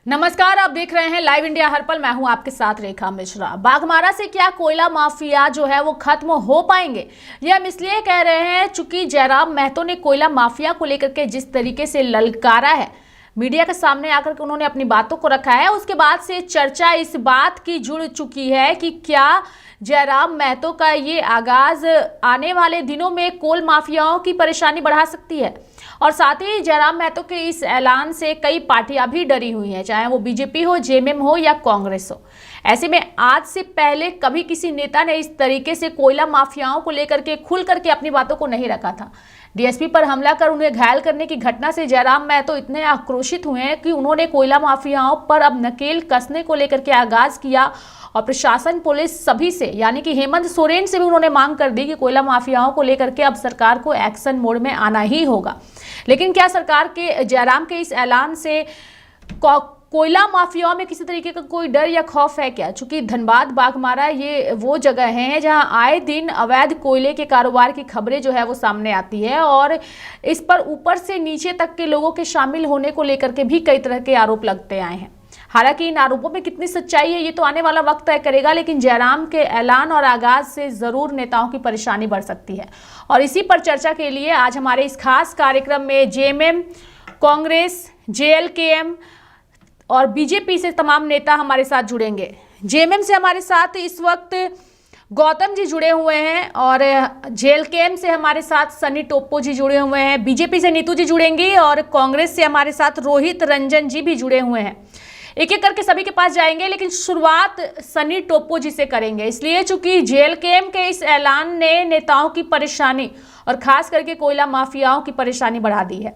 नमस्कार, आप देख रहे हैं लाइव इंडिया हर पल। मैं हूं आपके साथ रेखा मिश्रा। बाघमारा से क्या कोयला माफिया जो है वो खत्म हो पाएंगे? ये हम इसलिए कह रहे हैं चूंकि जयराम महतो ने कोयला माफिया को लेकर के जिस तरीके से ललकारा है, मीडिया के सामने आकर के उन्होंने अपनी बातों को रखा है, उसके बाद से चर्चा इस बात की जुड़ चुकी है कि क्या जयराम महतो का ये आगाज आने वाले दिनों में कोल माफियाओं की परेशानी बढ़ा सकती है। और साथ ही जयराम महतो के इस ऐलान से कई पार्टियां भी डरी हुई हैं, चाहे वो बीजेपी हो, जेएमएम हो या कांग्रेस हो। ऐसे में आज से पहले कभी किसी नेता ने इस तरीके से कोयला माफियाओं को लेकर के खुल करके अपनी बातों को नहीं रखा था। डीएसपी पर हमला कर उन्हें घायल करने की घटना से जयराम महतो इतने आक्रोशित हुए हैं कि उन्होंने कोयला माफियाओं पर अब नकेल कसने को लेकर के आगाज किया और प्रशासन, पुलिस सभी से, यानी कि हेमंत सोरेन से भी उन्होंने मांग कर दी कि कोयला माफियाओं को लेकर के अब सरकार को एक्शन मोड में आना ही होगा। लेकिन क्या सरकार के जयराम के इस ऐलान से कोयला माफियाओं में किसी तरीके का कोई डर या खौफ है क्या? चूंकि धनबाद, बाघमारा ये वो जगह हैं जहां आए दिन अवैध कोयले के कारोबार की खबरें जो है वो सामने आती है और इस पर ऊपर से नीचे तक के लोगों के शामिल होने को लेकर के भी कई तरह के आरोप लगते आए हैं। हालांकि इन आरोपों में कितनी सच्चाई है ये तो आने वाला वक्त तय करेगा, लेकिन जयराम के ऐलान और आगाज से जरूर नेताओं की परेशानी बढ़ सकती है। और इसी पर चर्चा के लिए आज हमारे इस खास कार्यक्रम में जेएमएम, कांग्रेस, जेएलकेएम और बीजेपी से तमाम नेता हमारे साथ जुड़ेंगे। जेएमएम से हमारे साथ इस वक्त गौतम जी जुड़े हुए हैं और जेएलकेएम से हमारे साथ सनी टोप्पो जी जुड़े हुए हैं, बीजेपी से नीतू जी जुड़ेंगी और कांग्रेस से हमारे साथ रोहित रंजन जी भी जुड़े हुए हैं। एक एक करके सभी के पास जाएंगे, लेकिन शुरुआत सनी टोप्पो जी से करेंगे, इसलिए चूंकि जेएलकेएम के इस ऐलान ने नेताओं की परेशानी और खास करके कोयला माफियाओं की परेशानी बढ़ा दी है।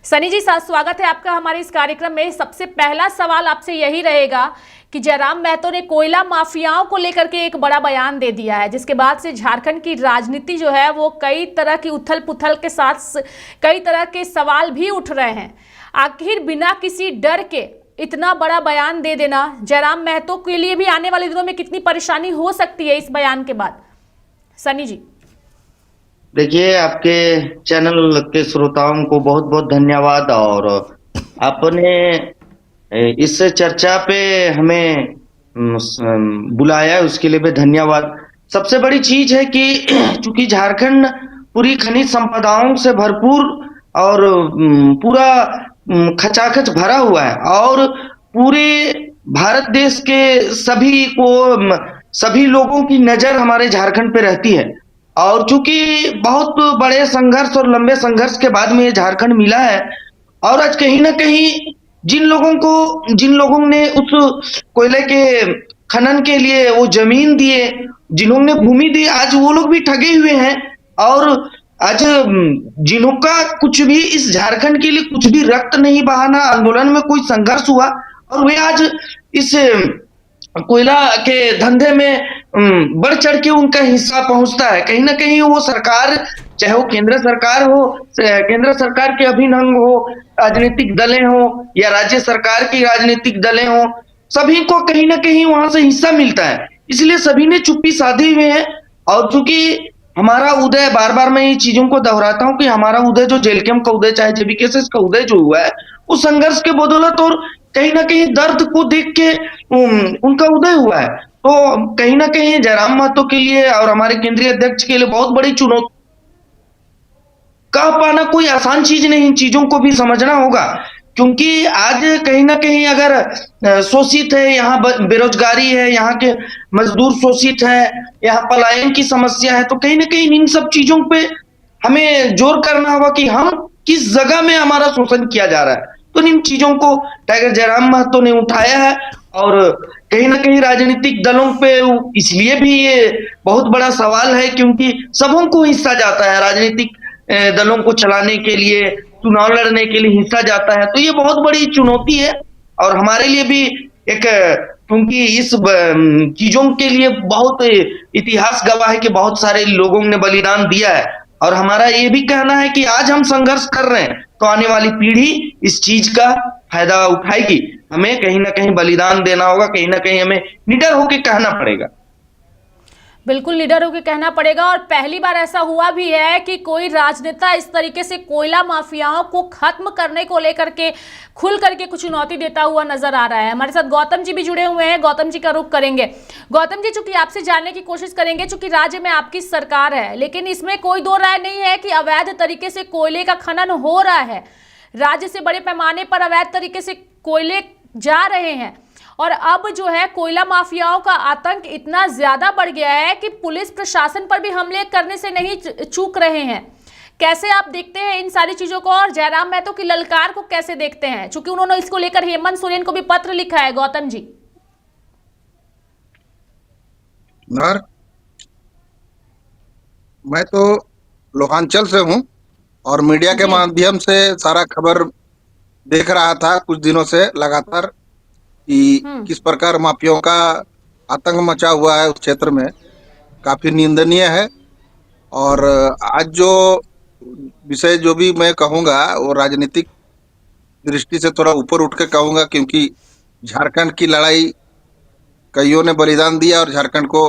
सनी जी, साथ स्वागत है आपका हमारे इस कार्यक्रम में। सबसे पहला सवाल आपसे यही रहेगा कि जयराम महतो ने कोयला माफियाओं को लेकर के एक बड़ा बयान दे दिया है, जिसके बाद से झारखंड की राजनीति जो है वो कई तरह की उथल पुथल के साथ कई तरह के सवाल भी उठ रहे हैं। आखिर बिना किसी डर के इतना बड़ा बयान दे देना जयराम महतो के लिए भी आने वाले दिनों में कितनी परेशानी हो सकती है इस बयान के बाद? सनी जी। देखिए, आपके चैनल के श्रोताओं को बहुत बहुत धन्यवाद और आपने इस चर्चा पे हमें बुलाया, उसके लिए भी धन्यवाद। सबसे बड़ी चीज है कि चूंकि झारखंड पूरी खनिज संपदाओं से भरपूर और पूरा खचाखच भरा हुआ है और पूरे भारत देश के सभी लोगों की नजर हमारे झारखंड पे रहती है। और चूंकि बहुत बड़े संघर्ष और लंबे संघर्ष के बाद में ये झारखंड मिला है और आज कहीं ना कहीं जिन लोगों ने उस कोयले के खनन के लिए वो जमीन दिए, जिन्होंने भूमि दी, आज वो लोग भी ठगे हुए हैं। और आज जिनका कुछ भी इस झारखंड के लिए कुछ भी रक्त नहीं बहाना, आंदोलन में कोई संघर्ष हुआ और वे आज इस कोयला के धंधे में बढ़ चढ़ के उनका हिस्सा पहुंचता है। कहीं ना कहीं वो सरकार, चाहे वो केंद्र सरकार हो, केंद्र सरकार के अभिन्न अंग हो, राजनीतिक दलें हो या राज्य सरकार की राजनीतिक दलें हो, सभी को कहीं ना कहीं वहां से हिस्सा मिलता है। इसलिए सभी ने चुप्पी साधी हुई है। और चूंकि हमारा उदय, बार बार मैं ये चीजों को दोहराता हूं कि हमारा उदय, जो जेएलकेएम का उदय, चाहे जेबीकेएस का उदय जो हुआ है, उस संघर्ष के बदौलत और कहीं ना कहीं दर्द को देख के उनका उदय हुआ है। तो कहीं ना कहीं जयराम महतो के लिए और हमारे केंद्रीय अध्यक्ष के लिए बहुत बड़ी चुनौती। कह पाना कोई आसान चीज नहीं, इन चीजों को भी समझना होगा, क्योंकि आज कहीं ना कहीं अगर शोषित है, यहाँ बेरोजगारी है, यहाँ के मजदूर शोषित है, यहाँ पलायन की समस्या है, तो कहीं ना कहीं इन सब चीजों पे हमें जोर करना होगा कि हम किस जगह में हमारा शोषण किया जा रहा है। तो इन चीजों को टाइगर जयराम महतो ने उठाया है और कहीं ना कहीं राजनीतिक दलों पे इसलिए भी ये बहुत बड़ा सवाल है क्योंकि सबों को हिस्सा जाता है, राजनीतिक दलों को चलाने के लिए, चुनाव लड़ने के लिए हिस्सा जाता है। तो ये बहुत बड़ी चुनौती है और हमारे लिए भी एक, क्योंकि इस चीजों के लिए बहुत इतिहास गवाह है कि बहुत सारे लोगों ने बलिदान दिया है और हमारा ये भी कहना है कि आज हम संघर्ष कर रहे हैं तो आने वाली पीढ़ी इस चीज का फायदा उठाएगी। हमें कहीं ना कहीं बलिदान देना होगा, कहीं ना कहीं हमें निडर होकर कहना पड़ेगा। बिल्कुल लीडरों के कहना पड़ेगा। और पहली बार ऐसा हुआ भी है कि कोई राजनेता इस तरीके से कोयला माफियाओं को खत्म करने को लेकर के खुल करके कुछ चुनौती देता हुआ नजर आ रहा है। हमारे साथ गौतम जी भी जुड़े हुए हैं, गौतम जी का रुख करेंगे। गौतम जी, चूंकि आपसे जानने की कोशिश करेंगे, चूंकि राज्य में आपकी सरकार है, लेकिन इसमें कोई दो राय नहीं है कि अवैध तरीके से कोयले का खनन हो रहा है। राज्य से बड़े पैमाने पर अवैध तरीके से कोयले जा रहे हैं और अब जो है कोयला माफियाओं का आतंक इतना ज्यादा बढ़ गया है कि पुलिस प्रशासन पर भी हमले करने से नहीं चूक रहे हैं। कैसे आप देखते हैं इन सारी चीजों को और जयराम महतो की ललकार को कैसे देखते हैं, क्योंकि उन्होंने इसको लेकर हेमंत सोरेन को भी पत्र लिखा है। गौतम जी। नर मैं तो लोहांचल से हूं और मीडिया के जी। माध्यम से सारा खबर देख रहा था कुछ दिनों से लगातार कि किस प्रकार माफियाओं का आतंक मचा हुआ है उस क्षेत्र में। काफी निंदनीय है। और आज जो विषय जो भी मैं कहूंगा वो राजनीतिक दृष्टि से थोड़ा ऊपर उठ के कहूंगा, क्योंकि झारखंड की लड़ाई कईयों ने बलिदान दिया और झारखंड को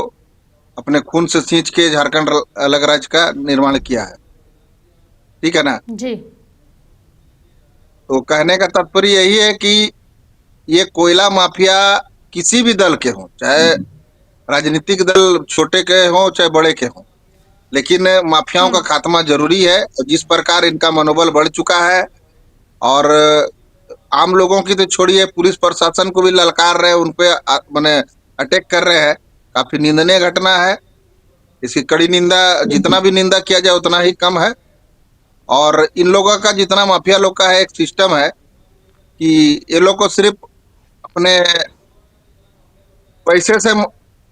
अपने खून से सींच के झारखंड अलग राज्य का निर्माण किया है। ठीक है ना जी। तो कहने का तात्पर्य यही है कि ये कोयला माफिया किसी भी दल के हों, चाहे राजनीतिक दल छोटे के हों चाहे बड़े के हों, लेकिन माफियाओं का खात्मा जरूरी है। जिस प्रकार इनका मनोबल बढ़ चुका है और आम लोगों की तो छोड़िए, पुलिस प्रशासन को भी ललकार रहे, उन पे माने अटैक कर रहे हैं। काफी निंदनीय घटना है। इसकी कड़ी निंदा, जितना भी निंदा किया जाए उतना ही कम है। और इन लोगों का, जितना माफिया लोग का है, एक सिस्टम है कि ये लोग को सिर्फ अपने पैसे से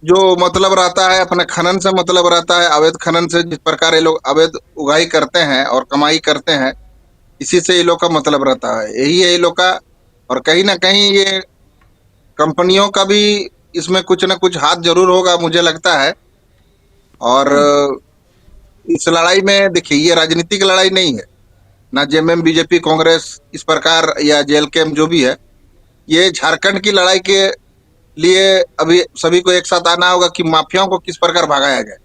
जो मतलब रहता है, अपने खनन से मतलब रहता है, अवैध खनन से। जिस प्रकार ये लोग अवैध उगाही करते हैं और कमाई करते हैं, इसी से ये लोग का मतलब रहता है। यही है ये लोग का। और कहीं ना कहीं ये कंपनियों का भी इसमें कुछ ना कुछ हाथ जरूर होगा, मुझे लगता है। और इस लड़ाई में देखिए, ये राजनीतिक लड़ाई नहीं है, ना जेएमएम बीजेपी कांग्रेस इस प्रकार या जेएलके जो भी है। ये झारखंड की लड़ाई के लिए अभी सभी को एक साथ आना होगा कि माफियाओं को किस प्रकार भगाया जाए।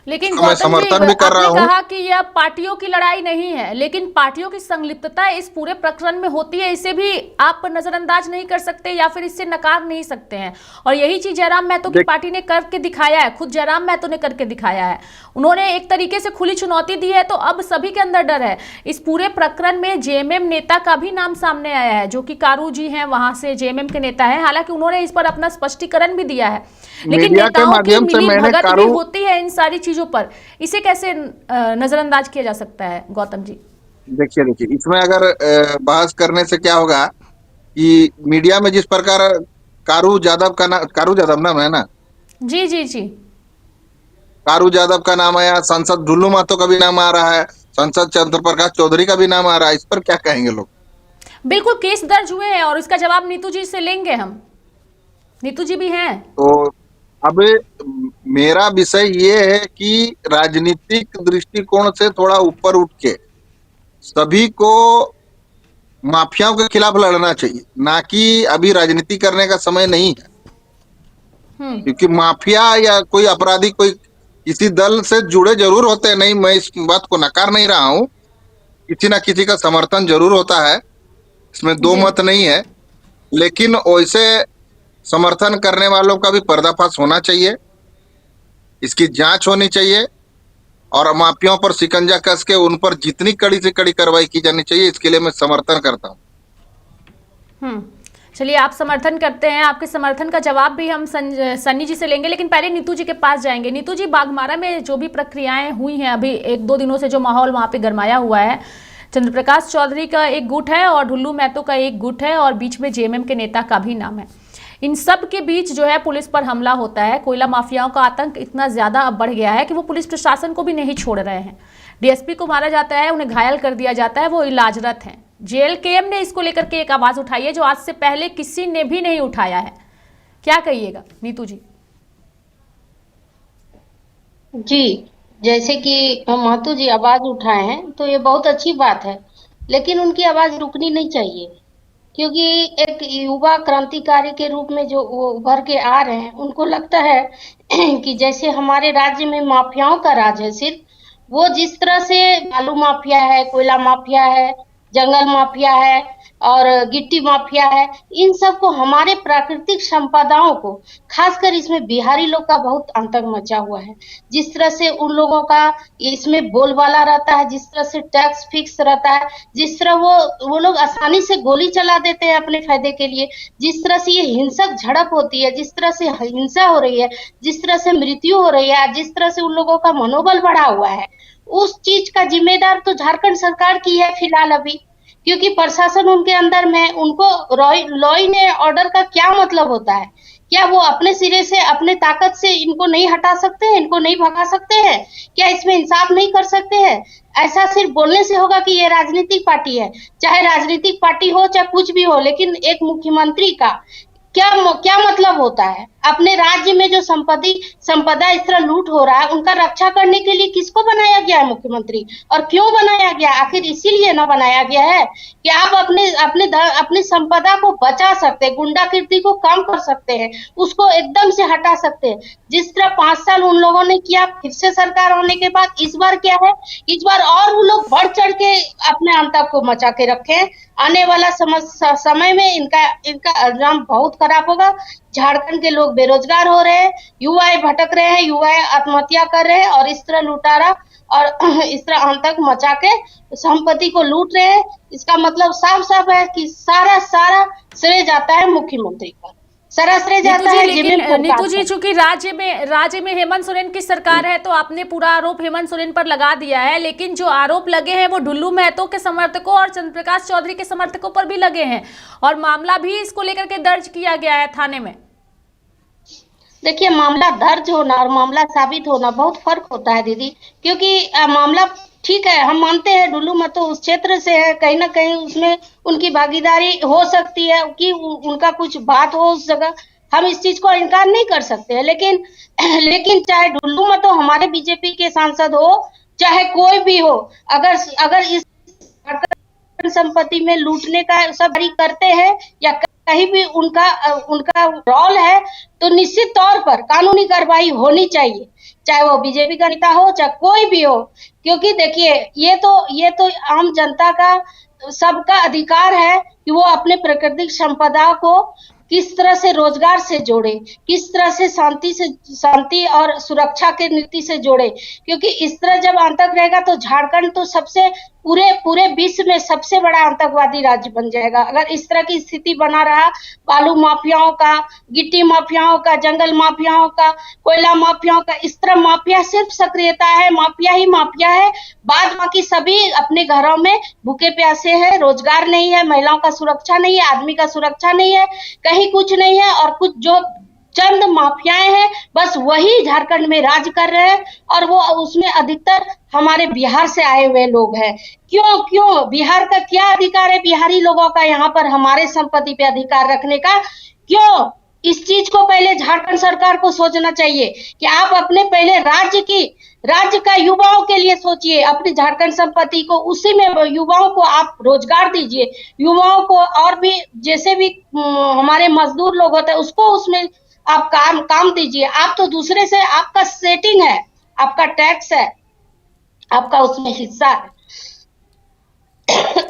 लेकिन मैं गौतम जी, समर्थन भी कर रहा आपने हूं। कहा कि यह पार्टियों की लड़ाई नहीं है, लेकिन पार्टियों की संलिप्तता इस पूरे प्रकरण में होती है, इसे भी आप नजरअंदाज नहीं कर सकते या फिर इससे नकार नहीं सकते हैं। और यही चीज जयराम महतो की पार्टी ने करके दिखाया है, खुद जयराम महतो ने करके दिखाया है। उन्होंने एक तरीके से खुली चुनौती दी है, तो अब सभी के अंदर डर है। इस पूरे प्रकरण में जेएमएम नेता का भी नाम सामने आया है, जो कि कारू जी हैं, वहां से जेएमएम के नेता हैं। हालांकि उन्होंने इस पर अपना स्पष्टीकरण भी दिया है, लेकिन नेताओं की मिली भगत भी होती है इन सारी चीजों पर। इसे कैसे नजरअंदाज किया जा सकता है गौतम जी? देखिए, इसमें अगर बहस करने से क्या होगा कि मीडिया में जिस प्रकार कारू यादव नाम है ना, जी जी जी। कारू यादव का नाम आया, सांसद ढुल्लू महतो का भी नाम आ रहा है, सांसद चंद्र प्रकाश चौधरी का भी नाम आ रहा है। इस पर क्या कहेंगे लोग? बिल्कुल केस दर्ज हुए हैं और इसका जवाब नीतू जी से लेंगे हम। नीतू जी भी हैं। तो अब मेरा विषय ये है कि राजनीतिक दृष्टिकोण से थोड़ा ऊपर उठ के सभी को माफियाओं के खिलाफ लड़ना चाहिए, ना कि अभी राजनीति करने का समय नहीं है। क्योंकि माफिया या कोई अपराधी कोई किसी दल से जुड़े जरूर होते हैं, नहीं, मैं इस बात को नकार नहीं रहा हूं। किसी ना किसी का समर्थन जरूर होता है, इसमें दो मत नहीं है। लेकिन वैसे समर्थन करने वालों का भी पर्दाफाश होना चाहिए, इसकी जांच होनी चाहिए और माफियाओं पर शिकंजा कस के उन पर जितनी कड़ी से कड़ी कार्रवाई की जानी चाहिए, इसके लिए मैं समर्थन करता हूं। चलिए, आप समर्थन करते हैं, आपके समर्थन का जवाब भी हम सन्नी जी से लेंगे, लेकिन पहले नीतू जी के पास जाएंगे। नीतू जी, बाघमारा में जो भी प्रक्रियाएं हुई हैं, अभी एक दो दिनों से जो माहौल वहां पे गरमाया हुआ है, चंद्र प्रकाश चौधरी का एक गुट है और ढुल्लू महतो का एक गुट है और बीच में जेएमएम के नेता का भी नाम है। इन सब के बीच जो है पुलिस पर हमला होता है। कोयला माफियाओं का आतंक इतना ज्यादा अब बढ़ गया है कि वो पुलिस प्रशासन को भी नहीं छोड़ रहे हैं। डीएसपी को मारा जाता है, उन्हें घायल कर दिया जाता है, वो इलाजरत हैं। जेएलकेएम ने इसको लेकर के एक आवाज उठाई है जो आज से पहले किसी ने भी नहीं उठाया है। क्या कहिएगा नीतू जी? जी, जैसे कि महतो जी आवाज उठाए हैं तो ये बहुत अच्छी बात है, लेकिन उनकी आवाज रुकनी नहीं चाहिए। क्योंकि एक युवा क्रांतिकारी के रूप में जो वो उभर के आ रहे हैं, उनको लगता है कि जैसे हमारे राज्य में माफियाओं का राज है सिर्फ, वो जिस तरह से बालू माफिया है, कोयला माफिया है, जंगल माफिया है और गिट्टी माफिया है, इन सबको हमारे प्राकृतिक संपदाओं को, खासकर इसमें बिहारी लोग का बहुत आतंक मचा हुआ है। जिस तरह से उन लोगों का इसमें बोलबाला रहता है, जिस तरह से टैक्स फिक्स रहता है, जिस तरह वो लोग आसानी से गोली चला देते हैं अपने फायदे के लिए, जिस तरह से ये हिंसक झड़प होती है, जिस तरह से हिंसा हो रही है, जिस तरह से मृत्यु हो रही है, जिस तरह से उन लोगों का मनोबल बढ़ा हुआ है, उस चीज का जिम्मेदार तो झारखंड सरकार की है फिलहाल अभी, क्योंकि प्रशासन उनके अंदर में, उनको लॉ एंड ऑर्डर का क्या मतलब होता है? क्या वो अपने सिरे से, अपने ताकत से इनको नहीं हटा सकते हैं, इनको नहीं भगा सकते हैं? क्या इसमें इंसाफ नहीं कर सकते हैं? ऐसा सिर्फ बोलने से होगा कि ये राजनीतिक पार्टी है? चाहे राजनीतिक पार्टी हो, चाहे कुछ भी हो, लेकिन एक मुख्यमंत्री का क्या मतलब होता है? अपने राज्य में जो संपदा इस तरह लूट हो रहा है, उनका रक्षा करने के लिए किसको बनाया गया है मुख्यमंत्री? और क्यों बनाया गया? आखिर इसीलिए ना बनाया गया है कि आप अपनी संपदा को बचा सकते हैं, गुंडागिर्दी को कम कर सकते हैं, उसको एकदम से हटा सकते हैं। जिस तरह 5 साल उन लोगों ने किया, फिर से सरकार होने के बाद इस बार क्या है? इस बार और वो लोग बढ़ चढ़ के अपने आतंक को मचा के रखे हैं। आने वाला समय में इनका अंजाम बहुत खराब होगा। झारखंड के लोग बेरोजगार हो रहे हैं, युवाएं भटक रहे हैं, युवाएं आत्महत्या कर रहे हैं और इस तरह लुटारा और इस तरह आतंक मचा के संपत्ति को लूट रहे हैं। इसका मतलब साफ साफ है कि सारा श्रेय जाता है मुख्यमंत्री का, सारा श्रेय जाता है नीतू जी, चूंकि राज्य में हेमंत सोरेन की सरकार है तो आपने पूरा आरोप हेमंत सोरेन पर लगा दिया है, लेकिन जो आरोप लगे हैं वो डुल्लू महतो के समर्थकों और चंद्रप्रकाश चौधरी के समर्थकों पर भी लगे हैं और मामला भी इसको लेकर के दर्ज किया गया है थाने में। देखिए, मामला दर्ज होना और मामला साबित होना बहुत फर्क होता है दीदी, क्योंकि मामला ठीक है, हम मानते हैं डुल्लू महतो उस क्षेत्र से है, कहीं ना कहीं उसमें उनकी भागीदारी हो सकती है कि उनका कुछ बात हो उस जगह, हम इस चीज को इनकार नहीं कर सकते हैं। लेकिन चाहे डुल्लू महतो हमारे बीजेपी के सांसद हो, चाहे कोई भी हो, अगर इस संपत्ति में लूटने का सब करते हैं या कहीं भी उनका रोल है, तो निश्चित तौर पर कानूनी कार्रवाई होनी चाहिए, चाहे वो बीजेपी का नेता हो, चाहे कोई भी हो। क्योंकि देखिए, ये तो आम जनता का, सबका अधिकार है कि वो अपने प्राकृतिक संपदा को किस तरह से रोजगार से जोड़े, किस तरह से शांति और सुरक्षा के नीति से जोड़े, क्योंकि इस तरह जब आतंक रहेगा तो झारखंड तो सबसे पूरे विश्व में सबसे बड़ा आतंकवादी राज्य बन जाएगा। अगर इस तरह की स्थिति बना रहा, बालू माफियाओं का, गिट्टी माफियाओं का, जंगल माफियाओं का, कोयला माफियाओं का, इस तरह माफिया सिर्फ सक्रियता है, माफिया ही माफिया है, बाद बाकी सभी अपने घरों में भूखे प्यासे हैं, रोजगार नहीं है, महिलाओं का सुरक्षा नहीं है, आदमी का सुरक्षा नहीं है, कहीं कुछ नहीं है। और कुछ जो चंद माफियाएं हैं, बस वही झारखंड में राज कर रहे हैं और वो उसमें अधिकतर हमारे बिहार से आए हुए लोग हैं। क्यों बिहार का क्या अधिकार है बिहारी लोगों का यहाँ पर हमारे संपत्ति पे अधिकार रखने का? क्यों? इस चीज को पहले झारखंड सरकार को सोचना चाहिए कि आप अपने पहले राज्य का युवाओं के लिए सोचिए, अपनी झारखंड संपत्ति को, उसी में युवाओं को आप रोजगार दीजिए, युवाओं को और भी जैसे भी हमारे मजदूर लोग होते हैं उसको उसमें आप काम दीजिए। आप तो दूसरे से, आपका सेटिंग है, आपका टैक्स है, आपका उसमें हिस्सा है।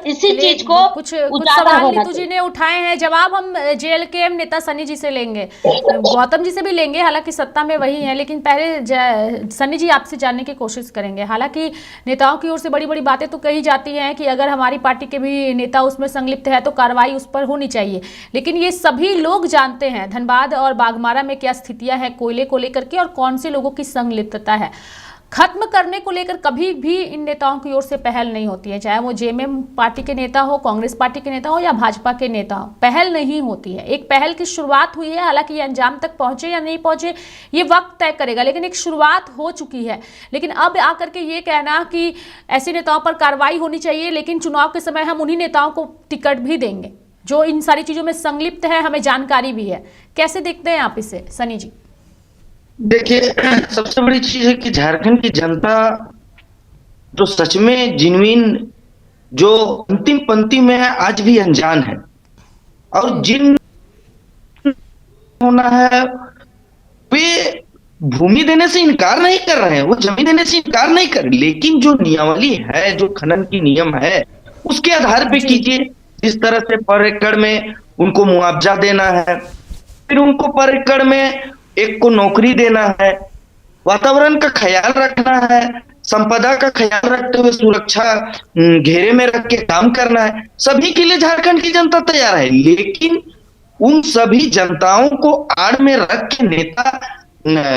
इसी चीज को कुछ सवाल नीतू जी ने उठाए हैं, जवाब हम जेएलकेएम नेता सनी जी से लेंगे, गौतम जी से भी लेंगे, हालांकि सत्ता में वही है, लेकिन पहले सनी जी आपसे जानने की कोशिश करेंगे। हालांकि नेताओं की ओर से बड़ी बड़ी बातें तो कही जाती हैं कि अगर हमारी पार्टी के भी नेता उसमें संलिप्त है तो कार्रवाई उस पर होनी चाहिए, लेकिन ये सभी लोग जानते हैं धनबाद और बाघमारा में क्या स्थितियां हैं कोयले को लेकर के और कौन से लोगों की संलिप्तता है। खत्म करने को लेकर कभी भी इन नेताओं की ओर से पहल नहीं होती है, चाहे वो जेएमएम पार्टी के नेता हो, कांग्रेस पार्टी के नेता हो या भाजपा के नेता हो, पहल नहीं होती है। एक पहल की शुरुआत हुई है, हालांकि ये अंजाम तक पहुंचे या नहीं पहुंचे ये वक्त तय करेगा, लेकिन एक शुरुआत हो चुकी है। लेकिन अब आकर के ये कहना कि ऐसे नेताओं पर कार्रवाई होनी चाहिए, लेकिन चुनाव के समय हम उन्हीं नेताओं को टिकट भी देंगे जो इन सारी चीजों में संलिप्त है, हमें जानकारी भी है, कैसे देखते हैं आप इसे सनी जी? देखिए, सबसे बड़ी चीज है कि झारखंड की जनता जो सच में जिन्वीन, जो अंतिम पंक्ति में है, आज भी अनजान है। और जिन होना है वे भूमि देने से इनकार नहीं कर रहे हैं, वो जमीन देने से इनकार नहीं कर रहे, लेकिन जो नियमावली है, जो खनन की नियम है, उसके आधार पे जी। कीजिए। जिस तरह से पर एकड़ में उनको मुआवजा देना है, फिर उनको पर एकड़ में एक को नौकरी देना है, वातावरण का ख्याल रखना है, संपदा का ख्याल रखते हुए सुरक्षा घेरे में रख के काम करना है, सभी के लिए झारखंड की जनता तैयार है। लेकिन उन सभी जनताओं को आड़ में रख के नेता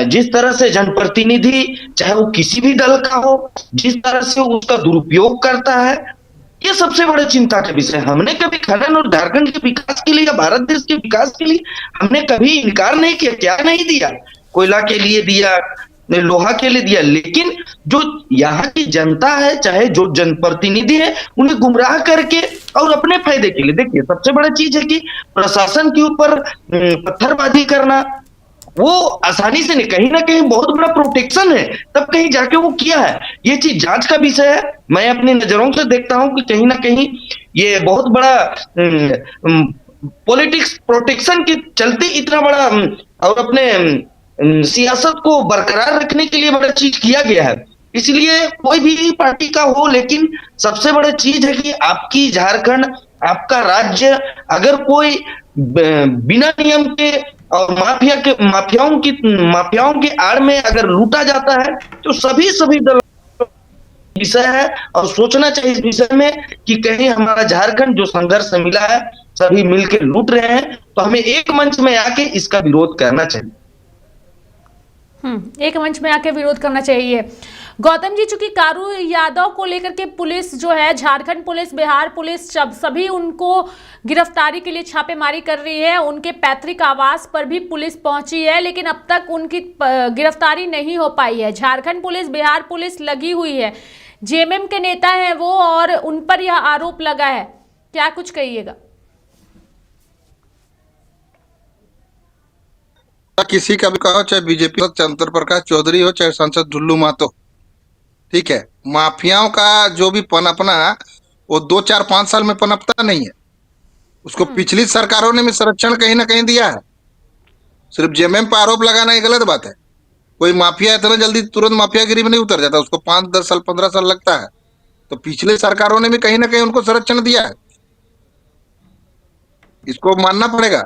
जिस तरह से जनप्रतिनिधि, चाहे वो किसी भी दल का हो, जिस तरह से उसका दुरुपयोग करता है, ये सबसे बड़े चिंता का विषय। हमने कभी खनन और झारखंड के विकास के लिए या भारत देश के विकास के लिए हमने कभी इनकार नहीं किया, क्या नहीं दिया, कोयला के लिए दिया, लोहा के लिए दिया, लेकिन जो यहाँ की जनता है, चाहे जो जनप्रतिनिधि है, उन्हें गुमराह करके और अपने फायदे के लिए, देखिए सबसे बड़ा चीज है कि प्रशासन के ऊपर पत्थरबाजी करना, वो आसानी से नहीं, कहीं ना कहीं बहुत बड़ा प्रोटेक्शन है, तब कहीं जाके वो किया है। ये चीज जांच का विषय है। मैं अपनी नजरों से देखता हूं कि कहीं ना कहीं ये बहुत बड़ा पॉलिटिक्स प्रोटेक्शन के चलते इतना बड़ा और अपने सियासत को बरकरार रखने के लिए बड़ा चीज किया गया है। इसलिए कोई भी पार्टी का हो, लेकिन सबसे बड़ा चीज है कि आपकी झारखंड, आपका राज्य, अगर कोई बिना नियम के और माफियाओं की आड़ में अगर लूटा जाता है, तो सभी दल विषय है और सोचना चाहिए इस विषय में कि कहीं हमारा झारखंड जो संघर्ष से मिला है, सभी मिलकर लूट रहे हैं, तो हमें एक मंच में आके इसका विरोध करना चाहिए। एक मंच में आके विरोध करना चाहिए। गौतम जी, चूंकि कारू यादव को लेकर के पुलिस जो है, झारखंड पुलिस, बिहार पुलिस, सभी उनको गिरफ्तारी के लिए छापेमारी कर रही है, उनके पैतृक आवास पर भी पुलिस पहुंची है, लेकिन अब तक उनकी गिरफ्तारी नहीं हो पाई है। झारखंड पुलिस, बिहार पुलिस लगी हुई है, जेएमएम के नेता हैं वो, और उन पर यह आरोप लगा है, क्या कुछ कहिएगा? किसी का भी कहो, चाहे बीजेपी चंद्र प्रकाश चौधरी हो, चाहे सांसद ढुल्लू महतो, ठीक है, माफियाओं का जो भी पनपना वो 2 4 5 साल में पनपता नहीं है। उसको पिछली सरकारों ने भी संरक्षण कहीं ना कहीं दिया है। सिर्फ जेएमएम पर आरोप लगाना ये गलत बात है। कोई माफिया इतना जल्दी तुरंत माफियागिरी में नहीं उतर जाता, उसको 5 10 साल 15 साल लगता है। तो पिछले सरकारों ने भी कहीं ना कहीं उनको संरक्षण दिया है, इसको मानना पड़ेगा।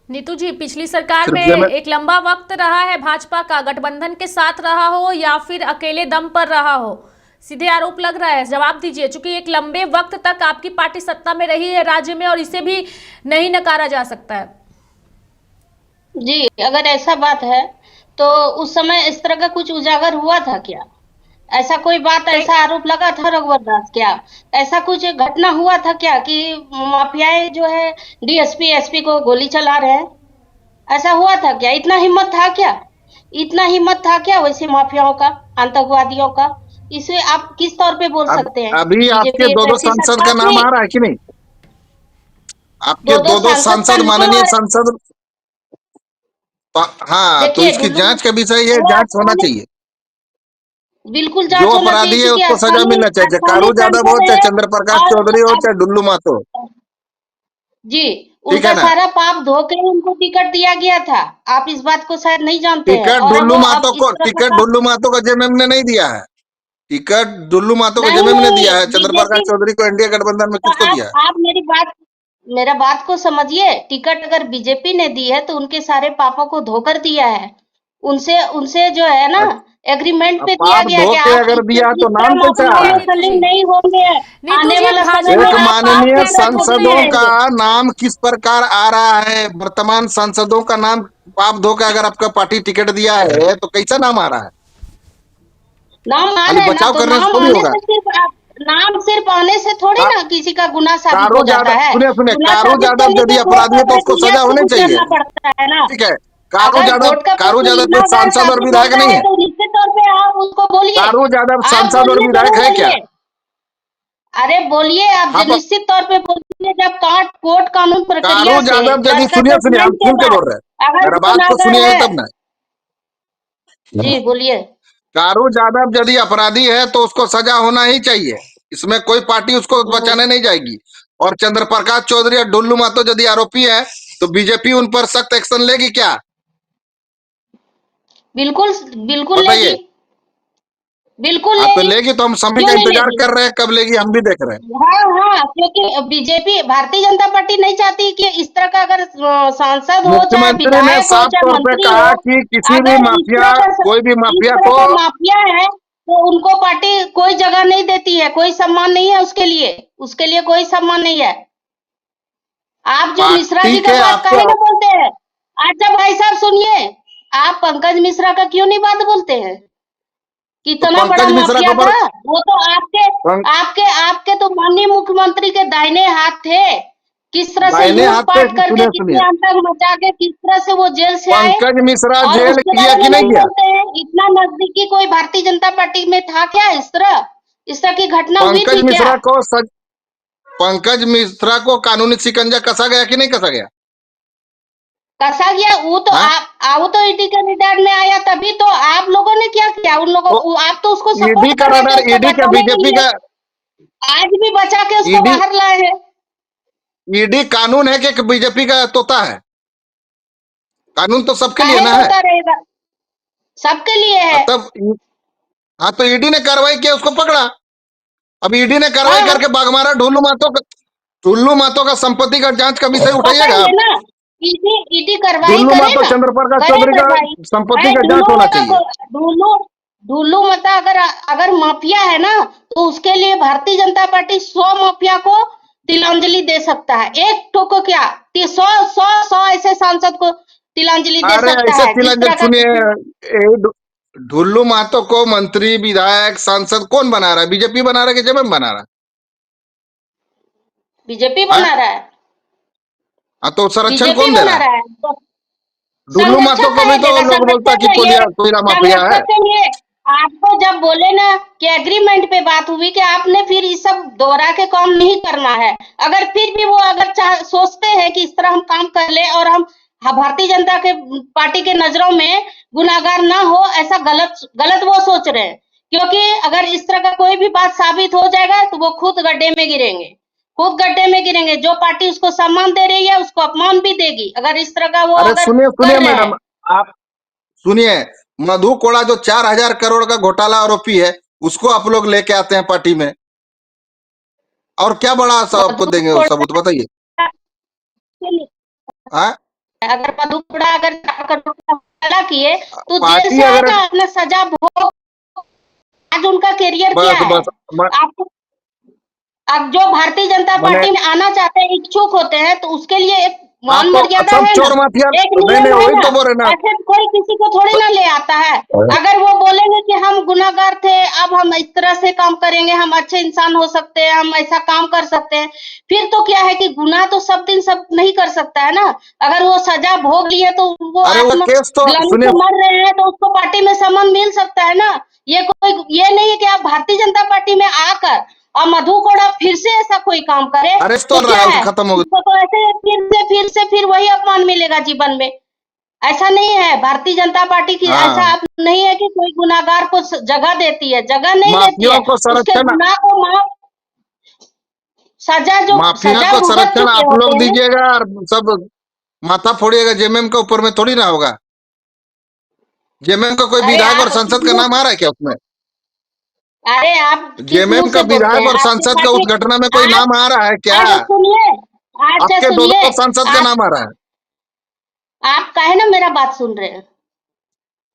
नीतू जी, पिछली सरकार में एक लंबा वक्त रहा है भाजपा का, गठबंधन के साथ रहा हो या फिर अकेले दम पर रहा हो, सीधे आरोप लग रहा है, जवाब दीजिए। चूंकि एक लंबे वक्त तक आपकी पार्टी सत्ता में रही है राज्य में, और इसे भी नहीं नकारा जा सकता है। जी, अगर ऐसा बात है तो उस समय इस तरह का कुछ उजागर हुआ था क्या? ऐसा कोई बात, ऐसा आरोप लगा था रघुवर दास, क्या ऐसा कुछ घटना हुआ था क्या कि माफियाए जो है डीएसपी एसपी को गोली चला रहे हैं? ऐसा हुआ था क्या? इतना हिम्मत था क्या? इतना हिम्मत था क्या वैसे माफियाओं का, आतंकवादियों का? इसे आप किस तौर पे बोल सकते हैं? अभी आपके बीजेपी 2 ऐसी सांसद सरकार का नाम थी, आ रहा है कि नहीं? आपके 2 सांसद का सांसद, नाम माननीय है। सांसद, हाँ, तो देखिए, इसकी ढुल्लू जांच का विषय ये, वो जांच होना चाहिए। बिल्कुल जो जांच होना चाहिए, अपराधी है क्योंकि उसको सजा मिलना चाहिए, चाहे कारू यादव हो, सांसद चाहे है। चंद्र प्रकाश और चौधरी हो, अब चाहे ढुल्लू महतो हो, जी, ठीक है उनका ना? सारा पाप धो के उनको टिकट दिया गया था। आप इस बात को शायद नहीं जानते हैं, टिकट और ढुल्लू वो महतो अब इस को, तरह का टिकट काम ढुल्लू महतो को जेएमएम ने नहीं दिया है। टिकट ढुल्लू महतो को नहीं जेएमएम ने नहीं दिया है, चंद्र प्रकाश बीजेपी। चौधरी को एनडीए गठबंधन में तो किसको दिया है? आप मेरा बात को समझिए। टिकट अगर बीजेपी ने दी है तो उनके सारे पापों को धोकर दिया है। उनसे उनसे जो है ना, एग्रीमेंट अब पे दिया पाप गया धो कि के आप अगर दिया इस तो तरह नाम कैसे आ माफियाओं रहा में है? नीतू जी, शामिल नहीं होंगे। नीतू आने जी, वाला समय भाजपा में एक आप पाप माननीय में डूब सांसदों का जाएंगे। नाम किस प्रकार आ रहा है? वर्तमान सांसदों का नाम पाप धो के अगर आपका पार्टी टिकट दिया है तो कैसा नाम आ रहा है? नाम आ खाली रहा है ना, बचाव तो करने से नाम थोड़ी आने होगा। से नाम सिर्फ आने से थोड़ी का, ना किसी का गुनाह साबित कारू हो जाता यादव, है। सुनिए सुनिए, गुनाह कारू साबित यादव करने यदि के कोर्ट अपराधी का है तो उसको प्रक्रिया सजा होनी शुरू चाहिए, करना पड़ता है ना। ठीक है? कारू अगर यादव, कोर्ट का कारू यादव कोई गुनाहगार सांसद और साबित विधायक होता नहीं है है। तो निश्चित तौर पे आप उसको बोलिए। कारू यादव आप सांसद और बोलिए, विधायक जरूर है क्या? बोलिए। अरे बोलिए, आप आप निश्चित तौर पे बोलिए। जब कोर्ट कानून कारू प्रक्रिया से यादव यदि, लड़का सुनिए सुनिए, हम जजमेंट के खुल के बाद बोल रहे हैं, अगर मेरा बात को गुनाहगार सुनिए है। तब ना। जी बोलिए। कारू यादव यदि अपराधी है तो उसको सजा होना ही चाहिए, इसमें कोई पार्टी उसको हम्म, बचाने नहीं जाएगी। और चंद्र प्रकाश चौधरी और डुल्लू महतो यदि आरोपी है तो बीजेपी उन पर सख्त एक्शन लेगी क्या? बिल्कुल बिल्कुल बताइए। लेगी, बिल्कुल हाँ तो लेगी। लेगी, तो हम समय क्यों का नहीं इंतजार लेगी? कर रहे हैं, कब लेगी हम भी देख रहे हैं। हाँ हाँ, क्योंकि बीजेपी भारतीय जनता पार्टी नहीं चाहती कि इस तरह का अगर सांसद हो, चाहे मुख्यमंत्री ने विधायक हो, साफ चाहे तौर पे मंत्री हो, कहा कि किसी भी अगर माफिया, कोई भी इस माफिया तरह को का माफिया है तो उनको पार्टी कोई जगह नहीं देती है, कोई सम्मान नहीं है उसके लिए कोई सम्मान नहीं है। आप जो मिश्रा पार्टी जी का के बात आपके काहे ना बोलते हैं? अच्छा भाई साहब सुनिए, आप पंकज मिश्रा का क्यों नहीं बात बोलते हैं? तो कितना बड़ा पंकज मिश्रा माफिया के ऊपर था वो तो आपके आपके तो माननीय मुख्यमंत्री के दाहिने हाथ थे। किस तरह से दाहिने हाथ पे, लूटपाट करके सुनिए सुनिए, कितने आतंक मचा के किस तरह से वो जेल से आए, पंकज मिश्रा और जेल उसके गया बारे कि में नहीं नहीं गया? बोलते हैं? इतना नजदीकी कोई भारतीय जनता पार्टी में था क्या? इस तरह की घटना हुई पंकज थी क्या? मिश्रा को पंकज मिश्रा को कानूनी शिकंजा कसा गया कि नहीं कसा गया? कसा गया वो तो हाँ? वो तो ईडी के रिटायर में आया, तभी तो आप लोगों ने क्या किया उन लोगों तो आप तो उसको ईडी सपोर्ट का कर रहे थे, रडार, उसको ईडी का बचाने के बीजेपी लिए का, आज भी बचा के उसको ईडी बाहर लाए हैं। ईडी कानून है कि बीजेपी का तोता है? कानून तो सबके लिए काहे ना है। होता रहेगा, सबके लिए है। तब हाँ, तो ईडी ने कार्रवाई किया, उसको पकड़ा। अब ईडी ने कार्रवाई हाँ करके बाघमारा ढुल्लू महतो का संपत्ति का जांच का विषय उठाइएगा पकड़ आप। लेना, ईडी ईडी कार्रवाई ढुल्लू करे महतो, ना, चंद्र प्रकाश करे चौधरी का कार्रवाई। संपत्ति अरे का जांच होना चाहिए। ढुल्लू ढुल्लू मता अगर अगर माफिया है ना, तो उसके लिए भारतीय जनता पार्टी 100 माफिया को तिलांजलि दे सकता है। एक ठो को क्या, 100 ऐसे सांसद को तिलांजलि दे अरे सकता ऐसे है जिस तिलंजन तरह का सुनिए, ढुल्लू महतो को मंत्री, विधायक, सांसद कौन बना रहा है? बीजेपी बना रहा है कि जेएमएम बना रहा बीजेपी है? बना रहा है, हाँ, तो संरक्षण बीजेपी कौन दे रहा बना है? रहा है तो ढुल्लू महतो संरक्षक को भी काहे तो देगा? लोग बोलता है संरक्षक कि चाहिए, कोयला माफिया है। संरक्षक चाहिए। आपको जब बोले ना कि एग्रीमेंट पे बात हुई कि आपने फिर ये सब दोहरा के काम नहीं करना है, अगर फिर भी वो अगर सोचते हैं कि इस तरह हम काम कर ले और हम भारतीय जनता के पार्टी के नजरों में गुनाहगार ना हो, ऐसा गलत गलत वो सोच रहे हैं। क्योंकि अगर इस तरह का कोई भी बात साबित हो जाएगा तो वो खुद गड्ढे में गिरेंगे, खुद गड्ढे में गिरेंगे। जो पार्टी उसको सम्मान दे रही है उसको अपमान भी देगी, अगर इस तरह का वो अरे अगर सुनिए सुनिए कर रहे मैडम, हैं। आप सुनिए, मधु कोड़ा जो 4,000 करोड़ का घोटाला आरोपी है, उसको आप लोग लेके आते हैं पार्टी में, और क्या बड़ा सा आपको मधु देंगे वो कोड़ा सबूत? बताइए। हाँ? अगर मधु कोड़ा अगर 4 करोड़ का घोटाला किए तो जेल पार्टी से अगर, आएगा, अपना सजा भोग। आज उनका करियर क्या बस है? बस आपको अब जो भारतीय जनता मैंने, पार्टी में आना चाहते हैं, इच्छुक होते हैं, तो उसके लिए एक आप मान तो मर्यादा सब है ना, चोर माफिया, एक नहीं नहीं नियम है वही ना। तो बोल रहे ना। ऐसे कोई किसी को थोड़ी ना ले आता है। अगर वो बोलेंगे कि हम गुनाहगार थे, अब हम इस तरह से काम करेंगे, हम अच्छे इंसान हो सकते हैं, हम ऐसा काम कर सकते हैं, फिर तो क्या है कि गुनाह तो सब दिन सब नहीं कर सकता है ना। अगर वो सजा भोग लिए तो वो अरे वो आत्म केस तो ग्लानि सुनिए, से मर रहे हैं, तो उसको पार्टी में सम्मान मिल सकता है ना। ये नहीं है कि आप भारतीय जनता पार्टी में आकर और मधु कोड़ा फिर से ऐसा कोई काम करे अरेस्ट तो तो रहा क्या है, है, उसका खत्म हो उसको तो ऐसे फिर वही अपमान मिलेगा जीवन में। ऐसा नहीं है, भारतीय जनता पार्टी की गया। ऐसा हाँ, आप नहीं है कि कोई गुनाहगार को जगह देती है, जगह नहीं देती माफियाओं है। को उसके संरक्षण, गुनाह को माफ, माफिया सजा को भुगत संरक्षण चुके आप होते लोग हैं। दीजिएगा और सब माथा फोड़िएगा, जेएमएम के ऊपर में थोड़ी ना होगा। जेएमएम का कोई अरे विधायक और आप सांसद का नाम आ रहा है क्या उसमें? अरे आप किस मुंह जेएमएम का से बोलते विधायक हैं? और आपकी सांसद का पार्टी उस घटना में कोई आप नाम आ रहा है क्या? अच्छा सुनिए, अच्छा आपके दो सुनिए, दो सांसद का आप नाम आ रहा है। आप काहे ना मेरा बात सुन रहे हैं?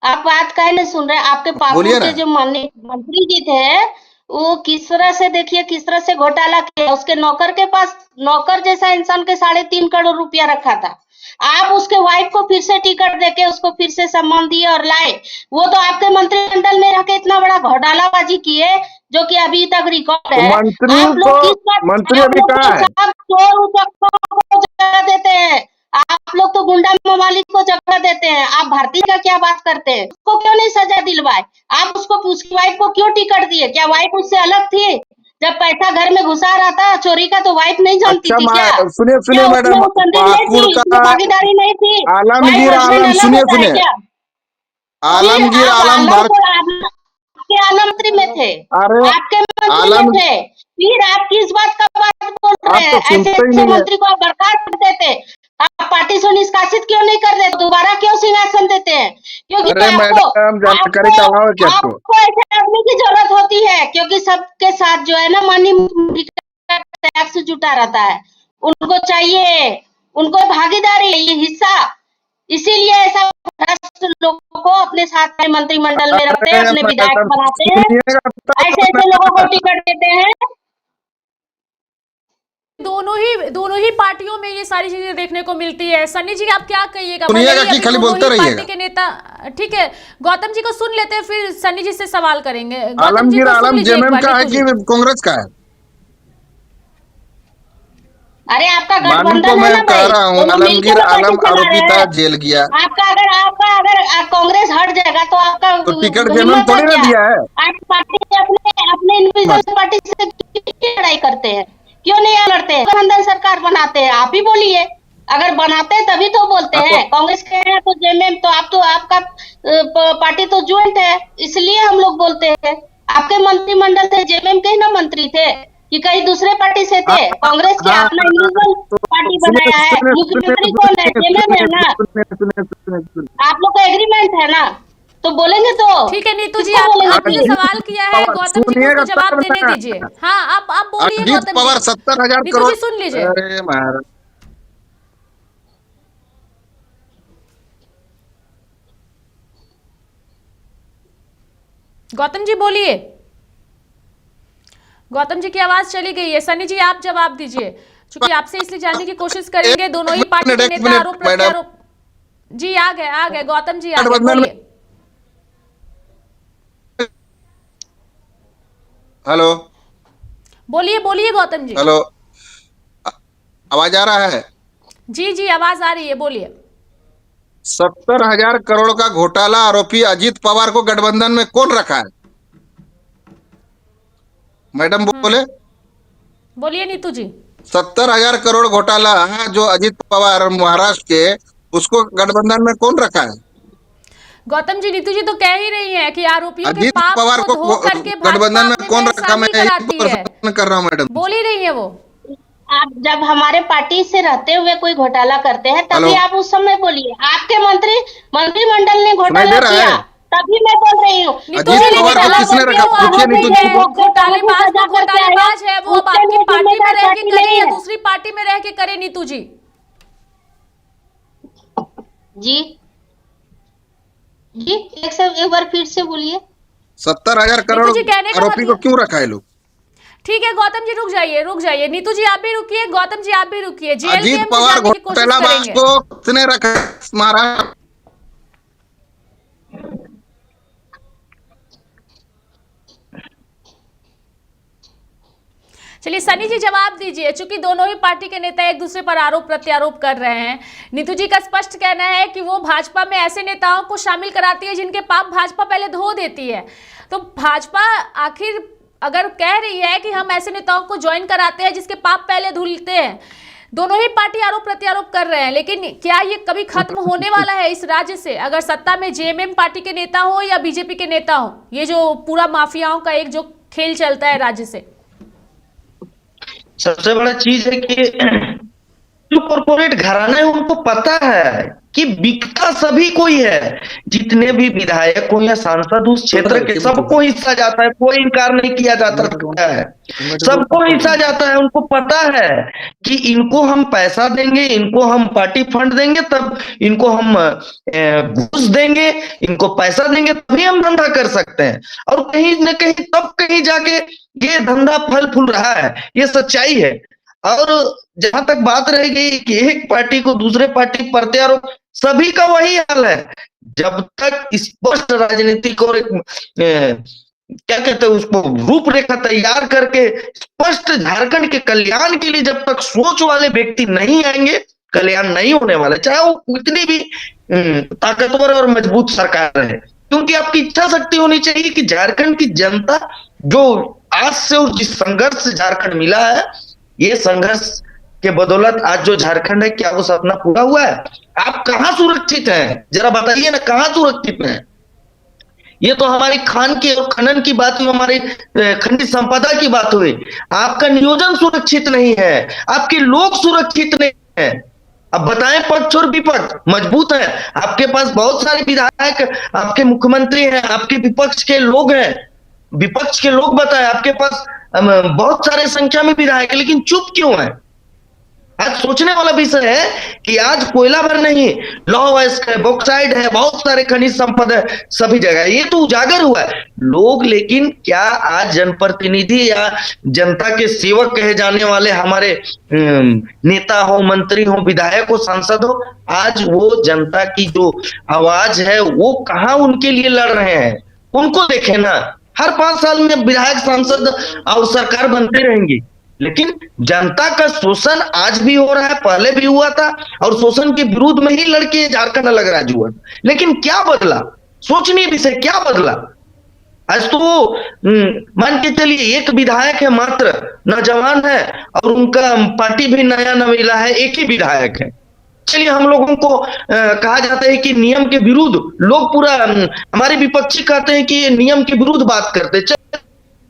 आप बात काहे नहीं सुन रहे? आपके पाकुड़ बोलिए के ना। जो माननीय मंत्री जी थे, वो किस तरह से देखिए किस तरह से घोटाला किया। उसके नौकर के पास, नौकर जैसा इंसान के 3.5 करोड़ रुपया रखा था। आप उसके वाइफ को फिर से टिकट देके उसको फिर से सम्मान दिए और लाए। वो तो आपके मंत्रिमंडल में रह के इतना बड़ा घोटालाबाजी किए जो कि अभी तक रिकॉर्ड तो है। मंत्री आप को, लोग किस बात, मंत्री आप अभी लोग कहाँ तो है? सब चोर उचक्कों को जगह देते हैं। आप लोग तो गुंडा मवाली को जगह देते हैं। आप भारतीय का क्या बात करते हैं? उसको क्यों नहीं सजा दिलवाए? आप उसको, उसकी वाइफ को क्यों टिकट दिए? क्या वाइफ उससे अलग थी? जब पैसा घर में घुसा रहा था चोरी का, तो वाइफ नहीं जानती अच्छा थी क्या? सुनिए क्या सुनिए उसमें मैडम, वो संदिग्ध नहीं पाकुड़ थी? उसमें का भागीदारी नहीं थी? वाइफ आलमगीर हस्बैंड आलम, अलग सुनिए होता है सुनिए, क्या? फिर आलमगीर आप आलम आलम भारत, को आपके आलम मंत्री में थे, अरे आपके मंत्री में आलम थे। फिर आप किस बात का बात बोल आप रहे तो हैं? ऐसे सुनते ही ऐसे नहीं है। मंत्री को आप बर्खास्त कर देते, आप पार्टी से निष्कासित क्यों नहीं कर देते, दोबारा क्यों सिंहासन देते हैं? क्योंकि अरे आपको मैडम, जानकारी आपको का अभाव है क्या आपको? आपको ऐसे आदमी की जरूरत होती है, क्योंकि सबके साथ जो है ना माननीय मुख्यमंत्री का टैक्स जुटा रहता है, उनको चाहिए, उनको भागीदारी, ये हिस्सा, इसीलिए ऐसा भ्रष्ट लोगों को अपने साथ में मंत्रिमंडल में रखते हैं, अरे अपने विधायक मैडम, बनाते हैं, सुनिएगा ऐसे ऐसे लोगों को टिकट देते हैं। दोनों ही पार्टियों में ये सारी चीजें देखने को मिलती है। सन्नी जी आप क्या कहिएगा? भले सुनिएगा ही कि अभी खाली दोनों बोलते ही रहिएगा। पार्टी के नेता, ठीक है, गौतम जी को सुन लेते हैं, फिर सन्नी जी से सवाल करेंगे। गौतम जी आलमगीर को सुन आलम लीजिए एक जेएमएम बार, का है नीतू जी। कि कांग्रेस का है? अरे आपका मानू को गठबंधन है मैं ना कह भाई, रहा हूँ, दोनों मिलकर आलमगीर तो पार्टी आलम चला आरोपी रहे था, हैं। जेल गया, अगर कांग्रेस हट जाएगा तो आपका तो टिकट जेएमएम हिम्मत है थोड़ी ना क्या? दिया है। आप पार्टी से अपने इंडिविजुअल पार्टी से क्यों लड़ाई करते हैं, क्यों नहीं लड़ते हैं? गठबंधन सरकार बनाते हैं, आप ही बोलिए, अगर बनाते हैं तभी तो बोलते हाँ, हैं। कांग्रेस के हैं तो जेएमएम, तो आपका पार्टी तो ज्वाइंट है, इसलिए हम लोग बोलते हैं। आपके मंत्रिमंडल से जेएमएम के ही ना मंत्री थे कि कहीं दूसरे पार्टी से थे? कांग्रेस के हाँ, अपना इंडिविजुअल पार्टी सुनिए बनाया है, सुनिए मुख्यमंत्री सुनिए कौन है? सुनिए जेएमएम है ना? सुनिए। आप लोग का एग्रीमेंट है ना, तो बोलेंगे तो ठीक है नीतू जी, किसको बोलेंगे? आपने सवाल किया है, गौतम जी को सुनिएगा उसको जवाब तब देने ना। दीजिए। हाँ, आप बोलिए अजीत गौतम पवार जी। 70,000 नीतू करोड़। जी सुन लीजिए। अरे महाराज, गौतम जी बोलिए। गौतम जी की आवाज चली गई है। सनी जी आप जवाब दीजिए, क्योंकि आपसे इसलिए जानने की कोशिश करेंगे, दोनों ही पार्टी के एक नेता मिनट, आरोप मैडम। प्रत्यारोप। जी आ गए गौतम जी आ गए, गठबंधन में। बोलिए। हेलो बोलिए गौतम जी। हेलो, आवाज आ रहा है? जी आवाज आ रही है, बोलिए। 70,000 करोड़ का घोटाला आरोपी अजीत पवार को गठबंधन में कौन रखा है? मैडम बोले। बोलिए नीतू जी। 70,000 करोड़ घोटाला जो अजीत पवार महाराष्ट्र के, उसको गठबंधन में कौन रखा है? गौतम जी नीतू जी तो कह ही रही हैं कि आरोपियों के अजीत पाप पवार को को धो करके भाजपा गठबंधन में अपने कौन में रखा? मैं शामिल यही कराती है, प्रश्न कर रहा हूँ मैडम। बोल ही रही है वो। आप जब हमारे पार्टी से रहते हुए कोई घोटाला करते हैं तभी हेलो। आप उस समय बोलिए। आपके मंत्रिमंडल ने सुनाई घोटाला दे रहा किया है? तभी मैं बोल रही हूँ। नीतू अजीत जी लेकिन पवार को अलग किसने होती रखा? है, वो पूछिए आरोपी नीतू है, जी वो को। घोटालेबाज सजा तो करके घोटालेबाज है, वो अब उसके आपकी लिए पार्टी में जिम्मेदार रह के पार्टी करे नहीं या है। दूसरी पार्टी में रह के करे नीतू जी? जी जी एक बार फिर से बोलिए। 70,000 करोड़ नीतू जी कहने का आरोपी को मतलब, क्यों रखा है लोग? ठीक है गौतम जी रुक जाइए, नीतू जी आप भी रुकिए, गौतम जी आप भी रुकिए, जेल अजीत गेम को पवार जानने की कोशिश घोटालाबाज करेंगे। को किसने रखा है महाराष्ट्र? चलिए सनी जी जवाब दीजिए, चूंकि दोनों ही पार्टी के नेता एक दूसरे पर आरोप प्रत्यारोप कर रहे हैं। नीतू जी का स्पष्ट कहना है कि वो भाजपा में ऐसे नेताओं को शामिल कराती है जिनके पाप भाजपा पहले धो देती है। तो भाजपा आखिर अगर कह रही है कि हम ऐसे नेताओं को ज्वाइन कराते हैं जिसके पाप पहले धुलते हैं, दोनों ही पार्टी आरोप प्रत्यारोप कर रहे हैं, लेकिन क्या ये कभी खत्म होने वाला है इस राज्य से? अगर सत्ता में जेएमएम पार्टी के नेता हो या बीजेपी के नेता हो, ये जो पूरा माफियाओं का एक जो खेल चलता है राज्य से। सबसे बड़ा चीज है कि जो कॉर्पोरेट घराना है उनको पता है कि बिकता सभी कोई है। जितने भी विधायक हो या सांसद उस क्षेत्र के, सबको हिस्सा जाता है, कोई इनकार नहीं किया जाता है, सबको हिस्सा जाता है। उनको पता है कि इनको हम पैसा देंगे, इनको हम पार्टी फंड देंगे, तब इनको हम घूस देंगे, इनको पैसा देंगे, तभी हम धंधा कर सकते हैं। और कहीं न कहीं तब कहीं जाके ये धंधा फल फूल रहा है, ये सच्चाई है। और जहां तक बात रह गई कि एक पार्टी को दूसरे पार्टी प्रत्यारोप, सभी का वही हाल है। जब तक स्पष्ट राजनीतिक और एक क्या कहते हैं उसको रूपरेखा तैयार करके स्पष्ट झारखंड के कल्याण के लिए जब तक सोच वाले व्यक्ति नहीं आएंगे, कल्याण नहीं होने वाला, चाहे वो कितनी भी ताकतवर और मजबूत सरकार रहे। क्योंकि आपकी इच्छा शक्ति होनी चाहिए कि झारखंड की जनता जो आज से जिस संघर्ष से झारखंड मिला है, ये संघर्ष के बदौलत आज जो झारखंड है, क्या वो सपना पूरा हुआ है? आप कहां सुरक्षित हैं? जरा बताइए ना, कहां सुरक्षित हैं? ये तो हमारी खान की और खनन की बात हुई, हमारी खनिज संपदा की बात हुई। आपका नियोजन सुरक्षित नहीं है, आपके लोग सुरक्षित नहीं है। अब बताएं, पक्ष और विपक्ष मजबूत है, आपके पास बहुत सारे विधायक, आपके मुख्यमंत्री हैं, आपके विपक्ष के लोग हैं, विपक्ष के लोग बताएं, आपके पास बहुत सारे संख्या में विधायक, लेकिन चुप क्यों है? आज सोचने वाला विषय है कि आज कोयला भर नहीं, लौह अयस्क है, बॉक्साइट है, बहुत सारे खनिज संपदा है सभी जगह, ये तो उजागर हुआ है। लोग लेकिन क्या आज जनप्रतिनिधि या जनता के सेवक कहे जाने वाले हमारे नेता हो, मंत्री हो, विधायक हो, सांसद हो, आज वो जनता की जो आवाज है वो कहाँ उनके लिए लड़ रहे हैं? उनको देखे ना, हर 5 साल में विधायक, सांसद और सरकार बनते रहेंगी, लेकिन जनता का शोषण आज भी हो रहा है, पहले भी हुआ था, और शोषण के विरुद्ध में ही लड़के झारखंड अलग राज्य हुआ। लेकिन क्या बदला? सोचनीय विषय, क्या बदला? आज तो मान के चलिए एक विधायक है मात्र, नौजवान है, और उनका पार्टी भी नया नवेला है, एक ही विधायक है। चलिए हम लोगों को कहा जाता है कि नियम के विरुद्ध, लोग पूरा हमारे विपक्षी कहते हैं कि ये नियम के विरुद्ध बात करते,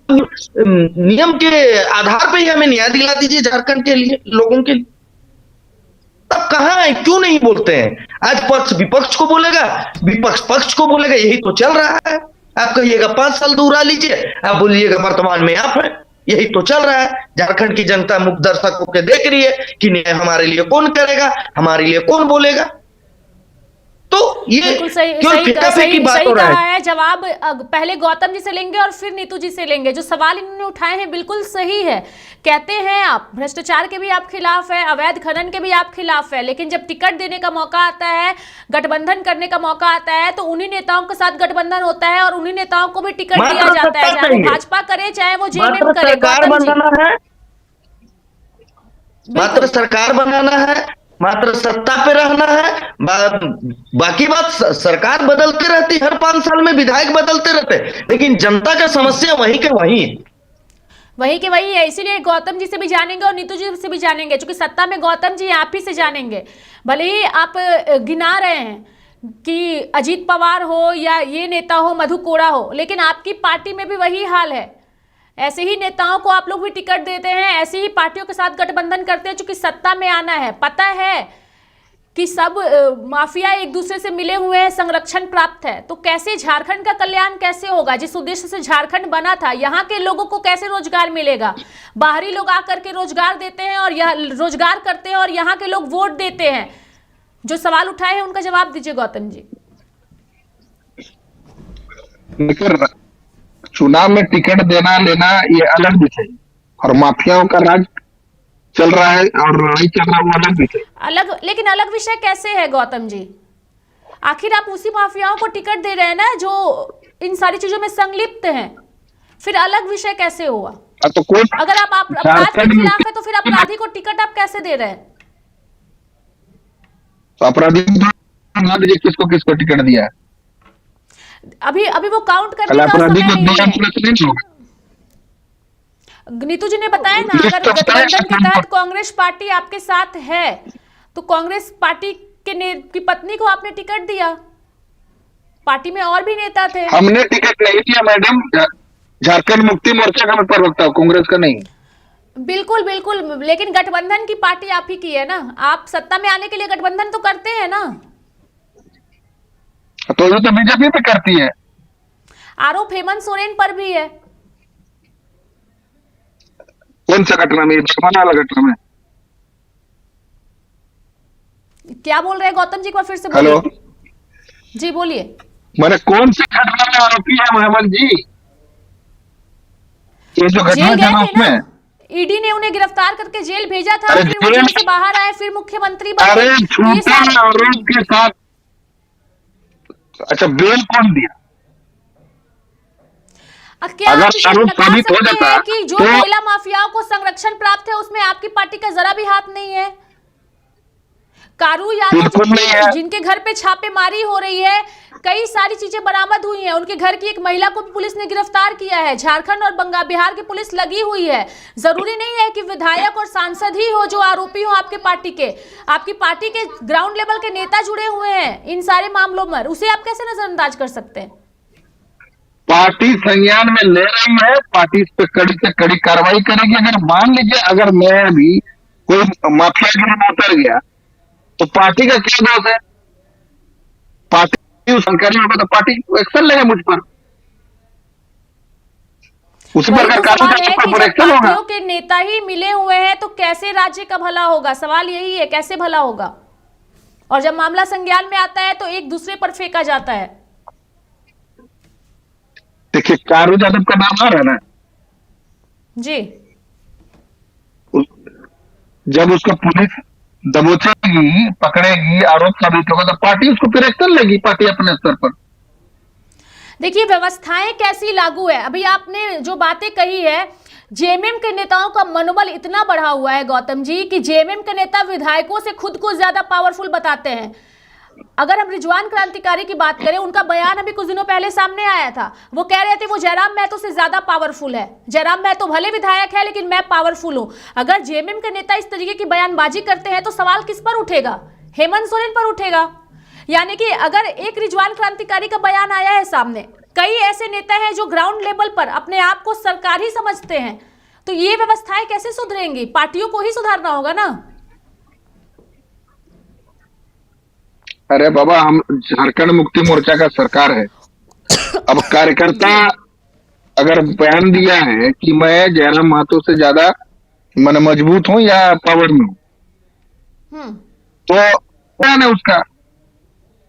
नियम के आधार पे ही हमें न्याय दिला दीजिए झारखंड के लिए, लोगों के लिए। तब कहां है, क्यों नहीं बोलते हैं? आज पक्ष विपक्ष को बोलेगा, विपक्ष पक्ष को बोलेगा, यही तो चल रहा है। आप कहिएगा 5 साल दोहरा लीजिए, आप बोलिएगा वर्तमान में आप है, यही तो चल रहा है। झारखंड की जनता मुख दर्शक होकर देख रही है कि न्याय हमारे लिए कौन करेगा, हमारे लिए कौन बोलेगा। तो ये बिल्कुल सही कहा है। जवाब पहले गौतम जी से लेंगे और फिर नीतू जी से लेंगे। जो सवाल इन्होंने उठाए हैं बिल्कुल सही है। कहते हैं आप भ्रष्टाचार के भी आप खिलाफ है, अवैध खनन के भी आप खिलाफ है, लेकिन जब टिकट देने का मौका आता है, गठबंधन करने का मौका आता है, तो उन्हीं नेताओं के साथ गठबंधन होता है और उन्हीं नेताओं को भी टिकट दिया जाता है, चाहे वो भाजपा करे चाहे वो जेएमएम करे। मात्र सरकार बनाना है, मात्र सत्ता पे रहना है, बाकी बात सरकार बदलते रहती, हर 5 साल में विधायक बदलते रहते, लेकिन जनता का समस्या वहीं के वहीं है। इसीलिए गौतम जी से भी जानेंगे और नीतू जी से भी जानेंगे, क्योंकि सत्ता में गौतम जी आप ही से जानेंगे। भले ही आप गिना रहे हैं कि अजीत पवार हो या ये नेता हो, मधु कोड़ा हो, लेकिन आपकी पार्टी में भी वही हाल है। ऐसे ही नेताओं को आप लोग भी टिकट देते हैं, ऐसी ही पार्टियों के साथ गठबंधन करते हैं, चूंकि सत्ता में आना है। पता है कि सब माफिया एक दूसरे से मिले हुए हैं, संरक्षण प्राप्त है, तो कैसे झारखंड का कल्याण कैसे होगा? जिस उद्देश्य से झारखंड बना था, यहाँ के लोगों को कैसे रोजगार मिलेगा? बाहरी लोग आकर के रोजगार देते हैं और यह रोजगार करते हैं और यहाँ के लोग वोट देते हैं। जो सवाल उठाए हैं उनका जवाब दीजिए गौतम जी। चुनाव में टिकट देना लेना ये अलग विषय, और माफियाओं का राज चल रहा है और नहीं चल रहा वो अलग विषय। लेकिन अलग विषय कैसे है गौतम जी? आखिर आप उसी माफियाओं को टिकट दे रहे हैं ना जो इन सारी चीजों में संलिप्त हैं, फिर अलग विषय कैसे हुआ? तो अगर आप अपराध के खिलाफ है तो फिर अपराधी को टिकट आप कैसे दे रहे हैं? तो अपराधी किसको किसको टिकट दिया है? अभी वो काउंट करने का समय नहीं है। नीतू जी ने बताया ना, अगर गठबंधन के तहत कांग्रेस पार्टी आपके साथ है तो कांग्रेस पार्टी की पत्नी को आपने टिकट दिया। पार्टी में और भी नेता थे। हमने टिकट नहीं दिया मैडम, झारखंड मुक्ति मोर्चा का मैं प्रवक्ता हूं, कांग्रेस का नहीं। बिल्कुल बिल्कुल, लेकिन गठबंधन की पार्टी आप ही की है ना, आप सत्ता में आने के लिए गठबंधन तो करते हैं ना। तो ये तो बीजेपी पे करती है। आरोप हेमंत सोरेन पर भी है। कौन सा घटना में? वाला घटना में क्या बोल रहे हैं गौतम जी? को फिर से हेलो जी बोलिए। मैंने कौन सी घटना में आरोपी है हेमंत जी? ये जो घटना है उसमें ईडी ने उन्हें गिरफ्तार करके जेल भेजा था, फिर वो जेल से बाहर आए, फिर मुख्यमंत्री बने। अरे झूठा आरोप के साथ, अच्छा बेल कौन दिया? क्या आप साबित हो जाता है कि जो कोयला माफियाओं को संरक्षण प्राप्त है उसमें आपकी पार्टी का जरा भी हाथ नहीं है? कारू यादव जिनके घर पे छापेमारी हो रही है, कई सारी चीजें बरामद हुई हैं, उनके घर की एक महिला को पुलिस ने गिरफ्तार किया है। झारखंड और बिहार की पुलिस लगी हुई है। जरूरी नहीं है कि विधायक और सांसद ही हो जो आरोपी हो आपके पार्टी के। आपकी पार्टी के ग्राउंड लेवल के नेता जुड़े हुए हैं इन सारे मामलों में, उसे आप कैसे नजरअंदाज कर सकते हैं? पार्टी संज्ञान में ले रही है, पार्टी इस पे कड़ी से कड़ी कार्रवाई करेगी। अगर मान लीजिए अगर मैं अभी कोई माफियागिरी में उतर गया तो पार्टी का क्या दोष है? पार्टी जानकारी होगा तो पार्टी एक्शन लेगा मुझ पर, उसी वही पर तो कानून सवाल है कि पर जब एक्शन होगा। पार्टियों के नेता ही मिले हुए हैं तो कैसे राज्य का भला होगा? सवाल यही है, कैसे भला होगा? और जब मामला संज्ञान में आता है तो एक दूसरे पर फेंका जाता है। देखिए कारू यादव का नाम आ रहा है ना जी, जब उसको पुलिस दबोचेगी, पकड़ेगी, आरोप साबित होगा तो पार्टी उसको फिर एक्शन लेगी, पार्टी अपने स्तर पर। देखिए व्यवस्थाएं कैसी लागू है। अभी आपने जो बातें कही है, जेएमएम के नेताओं का मनोबल इतना बढ़ा हुआ है गौतम जी कि जेएमएम के नेता विधायकों से खुद को ज्यादा पावरफुल बताते हैं। अगर हम रिजवान क्रांतिकारी की बात करें, उनका बयान अभी कुछ दिनों पहले सामने आया था। वो कह रहे थे वो जयराम महतो से ज्यादा पावरफुल है। जयराम महतो भले विधायक है लेकिन मैं पावरफुल हूं। अगर जेएमएम के नेता इस तरीके की बयानबाजी करते हैं तो सवाल किस पर उठेगा? हेमंत सोरेन पर उठेगा। यानी कि अगर एक रिजवान क्रांतिकारी का बयान आया है सामने, कई ऐसे नेता हैं जो ग्राउंड लेवल पर अपने आप को सरकार ही समझते हैं, तो ये व्यवस्थाएं कैसे सुधरेंगी? पार्टियों को ही सुधारना होगा ना। अरे बाबा, हम झारखंड मुक्ति मोर्चा का सरकार है। अब कार्यकर्ता अगर बयान दिया है कि मैं जयराम महतो से ज्यादा मन मजबूत हूं या पावर में हूं, तो बयान है उसका,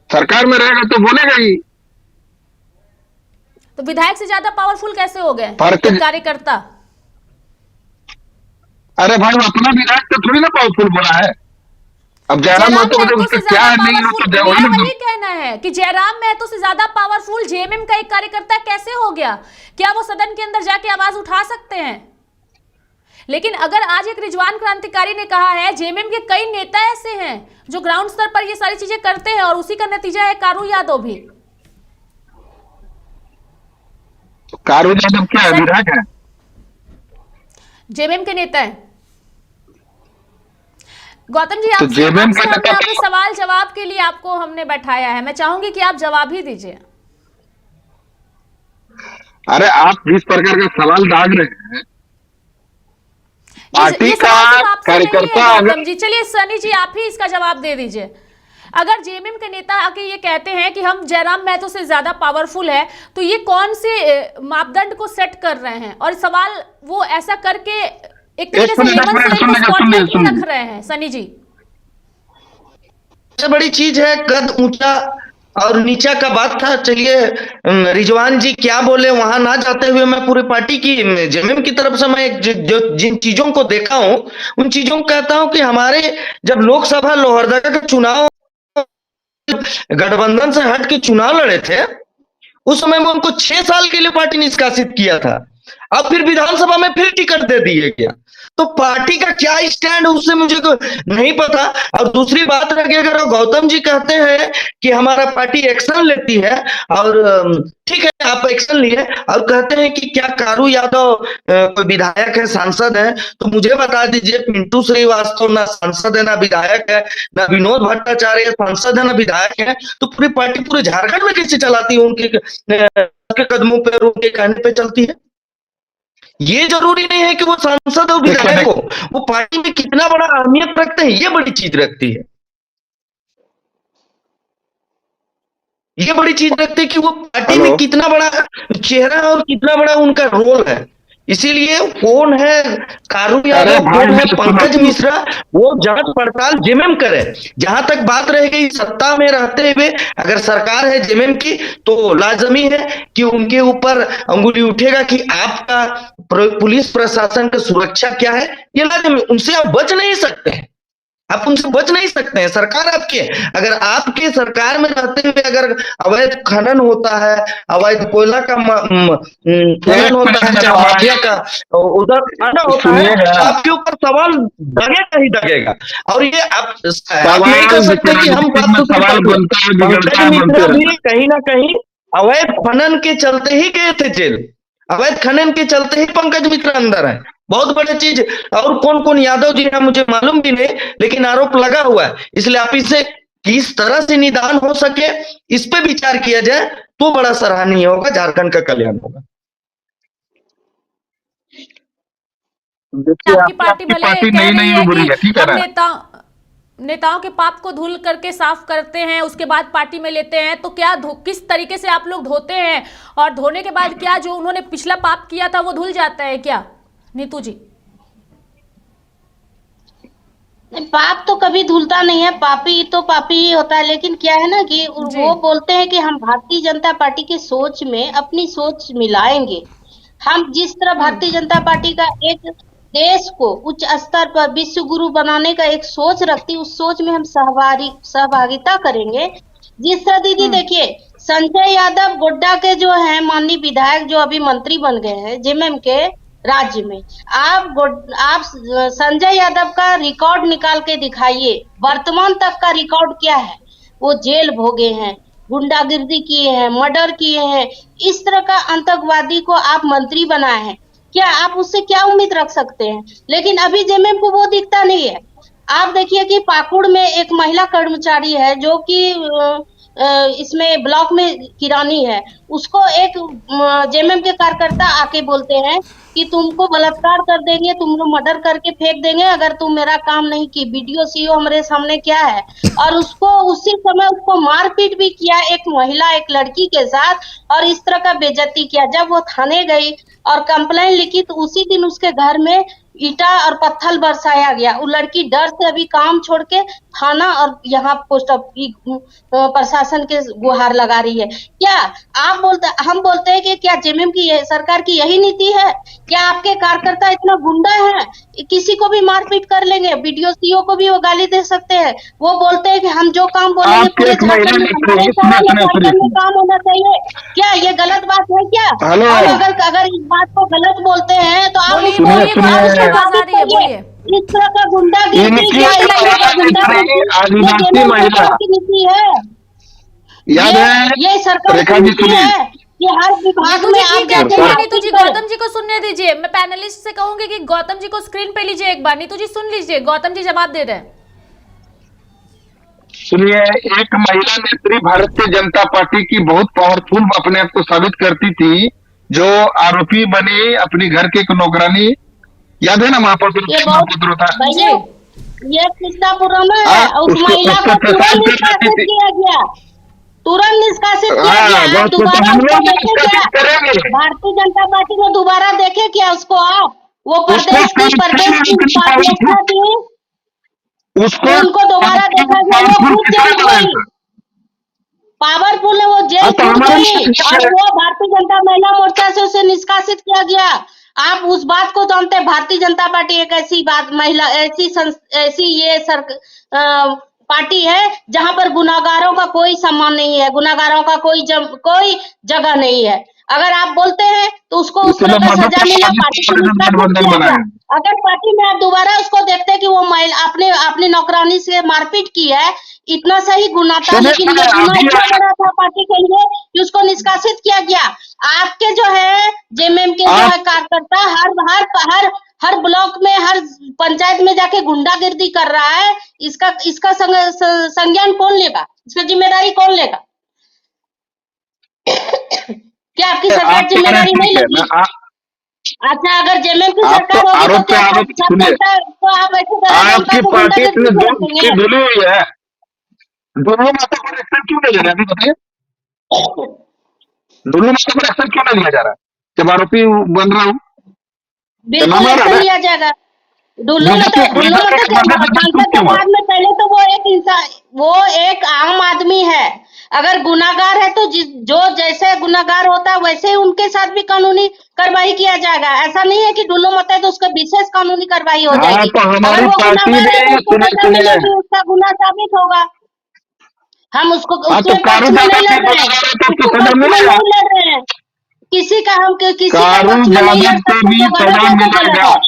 सरकार में रहेगा तो बोलेगा ही। तो विधायक से ज्यादा पावरफुल कैसे हो गए कार्यकर्ता? अरे भाई, वो अपना विधायक तो थोड़ी ना पावरफुल बोला है। अब जयराम महतो उसका क्या नहीं हो तो वही कहना है कि जयराम महतो से ज्यादा पावरफुल जेएमएम का एक कार्यकर्ता कैसे हो गया? क्या वो सदन के अंदर जाके आवाज उठा सकते हैं? लेकिन अगर आज एक रिजवान क्रांतिकारी ने कहा है, जेएमएम के कई नेता ऐसे हैं जो ग्राउंड स्तर पर ये सारी चीजें करते हैं और उसी का नतीजा है कारू यादव भी। कारू यादव क्या है? विधायक है, जेएमएम के नेता है। गौतम जी, तो जेएमएम का हमने आपके सवाल जवाब के लिए आपको हमने बैठाया है। मैं चाहूंगी कि आप जवाब ही दीजिए। अरे आप जिस प्रकार का सवाल दाग रहे हैं, पार्टी का कार्यकर्ता गौतम जी, चलिए सनी जी आप ही इसका जवाब दे दीजिए। अगर जेएमएम के नेता आके ये कहते हैं कि हम जयराम महतो से ज्यादा पावरफुल है, तो ये कौन से मापदंड को सेट कर रहे हैं? और सवाल वो ऐसा करके एक तरीके से हेमंत सोरेन को स्पॉटलाइट में रख रहे हैं। सनी जी, सबसे बड़ी चीज है कद ऊंचा और नीचा का बात था। चलिए रिजवान जी क्या बोले वहां ना जाते हुए मैं पूरी पार्टी की जेएमएम की तरफ से मैं जिन चीजों को देखा हूं उन चीजों को कहता हूं कि हमारे जब लोकसभा लोहरदगा का चुनाव गठबंधन से हट के चुनाव लड़े थे, उस समय में उनको 6 साल के लिए पार्टी निष्कासित किया था। अब फिर विधानसभा में फिर टिकट दे दिए गया। तो पार्टी का क्या स्टैंड उससे मुझे नहीं पता। और दूसरी बात है कि अगर गौतम जी कहते हैं कि हमारा पार्टी एक्शन लेती है, और ठीक है आप एक्शन लिए, और कहते हैं कि क्या कारू यादव कोई विधायक है, सांसद है, तो मुझे बता दीजिए पिंटू श्रीवास्तव ना सांसद है ना विधायक है, ना विनोद भट्टाचार्य सांसद है ना विधायक है, तो पूरी पार्टी पूरे झारखंड में कैसे चलाती है? उनके कदमों पर, उनके कहने पे चलती है। ये जरूरी नहीं है कि वो सांसद और विधायक हो, वो पार्टी में कितना बड़ा अहमियत रखते हैं ये बड़ी चीज रखती है। ये बड़ी चीज रखती है कि वो पार्टी में कितना बड़ा चेहरा है और कितना बड़ा उनका रोल है। इसीलिए कौन है कारू यादव, कौन है पंकज मिश्रा, वो जांच पड़ताल जेएमएम करे। जहां तक बात रह गई सत्ता में रहते हुए अगर सरकार है जेएमएम की, तो लाजमी है कि उनके ऊपर अंगुली उठेगा कि आपका पुलिस प्रशासन की सुरक्षा क्या है। ये लाजमी, उनसे आप बच नहीं सकते हैं, आप उनसे बच नहीं सकते हैं। सरकार आपकी है। अगर आपके सरकार में रहते हुए अगर अवैध खनन होता है, अवैध कोयला का खनन होता है, चाहे माफिया का उधर आना होता है, तो आपके ऊपर सवाल दगेगा ही दगेगा। और ये आप नहीं कर सकते कि हम पंकज मिश्रा भी कहीं ना कहीं अवैध खनन के चलते ही गए थे जेल। अवैध खनन के चलते ही पंकज मिश्रा अंदर है। बहुत बड़ी चीज। और कौन कौन यादव जी हैं मुझे मालूम भी नहीं, लेकिन आरोप लगा हुआ है। इसलिए आप इससे किस तरह से निदान हो सके, इस पे विचार किया जाए तो बड़ा सराहनीय होगा, झारखंड का कल्याण होगा। देखिए आपकी पार्टी आपकी भले पार्टी कह नई रही नई है उभरी कि है, ठीक है हम ना। नेताओं के पाप को धुल करके साफ करते हैं, उसके बाद पार्टी में लेते हैं, तो क्या किस तरीके से आप लोग धोते हैं, और धोने के बाद क्या जो उन्होंने पिछला पाप किया था वो धुल जाता है क्या, नीतू जी? पाप तो कभी धुलता नहीं है, पापी तो पापी ही होता है। लेकिन क्या है ना कि वो बोलते हैं कि हम भारतीय जनता पार्टी की सोच में अपनी सोच मिलाएंगे। हम जिस तरह भारतीय जनता पार्टी का एक देश को उच्च स्तर पर विश्व गुरु बनाने का एक सोच रखती, उस सोच में हम सहभागिता करेंगे। जिस तरह दीदी देखिए, संजय यादव गोड्डा के जो है माननीय विधायक, जो अभी मंत्री बन गए हैं जेएमएम के राज्य में, आप संजय यादव का रिकॉर्ड निकाल के दिखाइए, वर्तमान तक का रिकॉर्ड क्या है। वो जेल भोगे हैं, गुंडागिर्दी किए हैं, मर्डर किए हैं, इस तरह का आतंकवादी को आप मंत्री बनाए हैं, क्या आप उससे क्या उम्मीद रख सकते हैं? लेकिन अभी जेएमएम को वो दिखता नहीं है। आप देखिए कि पाकुड़ में एक महिला कर्मचारी है जो कि इसमें ब्लॉक में किरानी है, उसको एक जेएमएम के कार्यकर्ता आके बोलते हैं कि तुमको बलात्कार कर देंगे, तुम लोग मर्डर करके फेंक देंगे अगर तुम मेरा काम नहीं की, वीडियो सीओ हमारे सामने क्या है। और उसको उसी समय उसको मारपीट भी किया, एक महिला एक लड़की के साथ, और इस तरह का बेइज्जती किया। जब वो थाने गई और कंप्लेंट लिखी तो उसी दिन उसके घर में ईटा और पत्थर बरसाया गया। वो लड़की डर से अभी काम छोड़ के थाना और यहाँ पोस्ट प्रशासन के गुहार लगा रही है। क्या हम बोलते हैं कि क्या जेएमएम की सरकार की यही नीति है? क्या आपके कार्यकर्ता इतना गुंडा है, किसी को भी मारपीट कर लेंगे, वीडियो सीओ को भी वो गाली दे सकते हैं? वो बोलते हैं कि हम जो काम बोलेंगे पूरे झारखंड में हमारे झारखंड में काम होना चाहिए। क्या ये गलत बात है क्या? और अगर इस बात को गलत बोलते हैं तो आप उसको आवाज आ रही है, बोलिए। इस तरह का गुंडागिर्दी क्या है? आदिवासी महिला की नीति है, याद है ये सरकार रेखा की जी, नीति सुनिए। है कि हर विभाग नीतू में जी आप ठीक है, जाके चलिए नीतू जी मारपीट करें। गौतम जी को सुनने दीजिए। मैं पैनलिस्ट से कहूंगी कि गौतम जी को स्क्रीन पे लीजिए एक बार। नीतू जी सुन लीजिए, गौतम जी जवाब दे रहे हैं। सुनिए, एक महिला नेत्री भारतीय जनता पार्टी की बहुत पावरफुल अपने आप को साबित करती थी, जो आरोपी बनी अपनी घर की एक नौकरानी, याद है ना महापुत्र ये बहुत था। भैया ये किस्सा पुराना है। उस उसको महिला को तुरंत करती निष्कासित थी। किया गया, तुरंत निष्कासित किया गया। आप दोबारा हम उसको लोग देखे क्या? करेंगे। भारतीय जनता पार्टी में दोबारा देखे क्या उसको? आप वो प्रदेश की उपाध्यक्षा थी, उसको उनको दोबारा देखा गया, वो खुद जेल गई, पावरफुल है, वो जेल खुद गई, और वो भारतीय जनता महिला मोर्चा से उसे निष्कासित किया गया। आप उस बात को जानते हैं, भारतीय जनता पार्टी एक ऐसी बात महिला ऐसी ये पार्टी है जहां पर गुनाहगारों का कोई सम्मान नहीं है, गुनाहगारों का कोई जगह नहीं है। अगर आप बोलते हैं तो उसको उस तरह का सजा मिला, पार्टी को निष्कासित किया गया। अगर पार्टी में आप दोबारा उसको देखते हैं कि वो महिला अपने नौकरानी से मारपीट की है, इतना सही गुना था, लेकिन ये गुना इतना बड़ा था पार्टी के लिए कि उसको निष्कासित किया गया। आपके जो है जेएमएम के जो है कार्यकर्ता हर ब्लॉक में, हर पंचायत में जाके गुंडागिर्दी कर रहा है, इसका संज्ञान कौन लेगा? इसका जिम्मेदारी कौन लेगा? क्या आपकी सरकार जिम्मेदारी नहीं लेगी? अच्छा, अगर जेएमएम की सरकार होगी तो क्या आप ऐसे आपकी पार्टी इतनी धुली हुई है, दोनों माता पर एक्शन क्यों नहीं ले रहा है? बताइए, दोनों माता पर एक्शन क्यों नहीं लिया जा रहा है जब आरोपी बन रहा हूँ? बिल्कुल एक्शन लिया जाएगा। डुल्लू मते सांसद के बाद में पहले तो वो एक आम आदमी है। अगर गुनाहगार है तो जो जैसे गुनाहगार होता है वैसे ही उनके साथ भी कानूनी कार्रवाई किया जाएगा। ऐसा नहीं है कि डुल्लू मत है तो उसका विशेष कानूनी कार्रवाई हो जाएगी। तो हमारी पार्टी में उसका गुनाह साबित होगा। हम उसको उसके पक्ष में नहीं लड़ रहे हैं, उसके पक्ष में नहीं लड़ रहे हैं। किसी का पक्ष में नहीं लड़ सकते।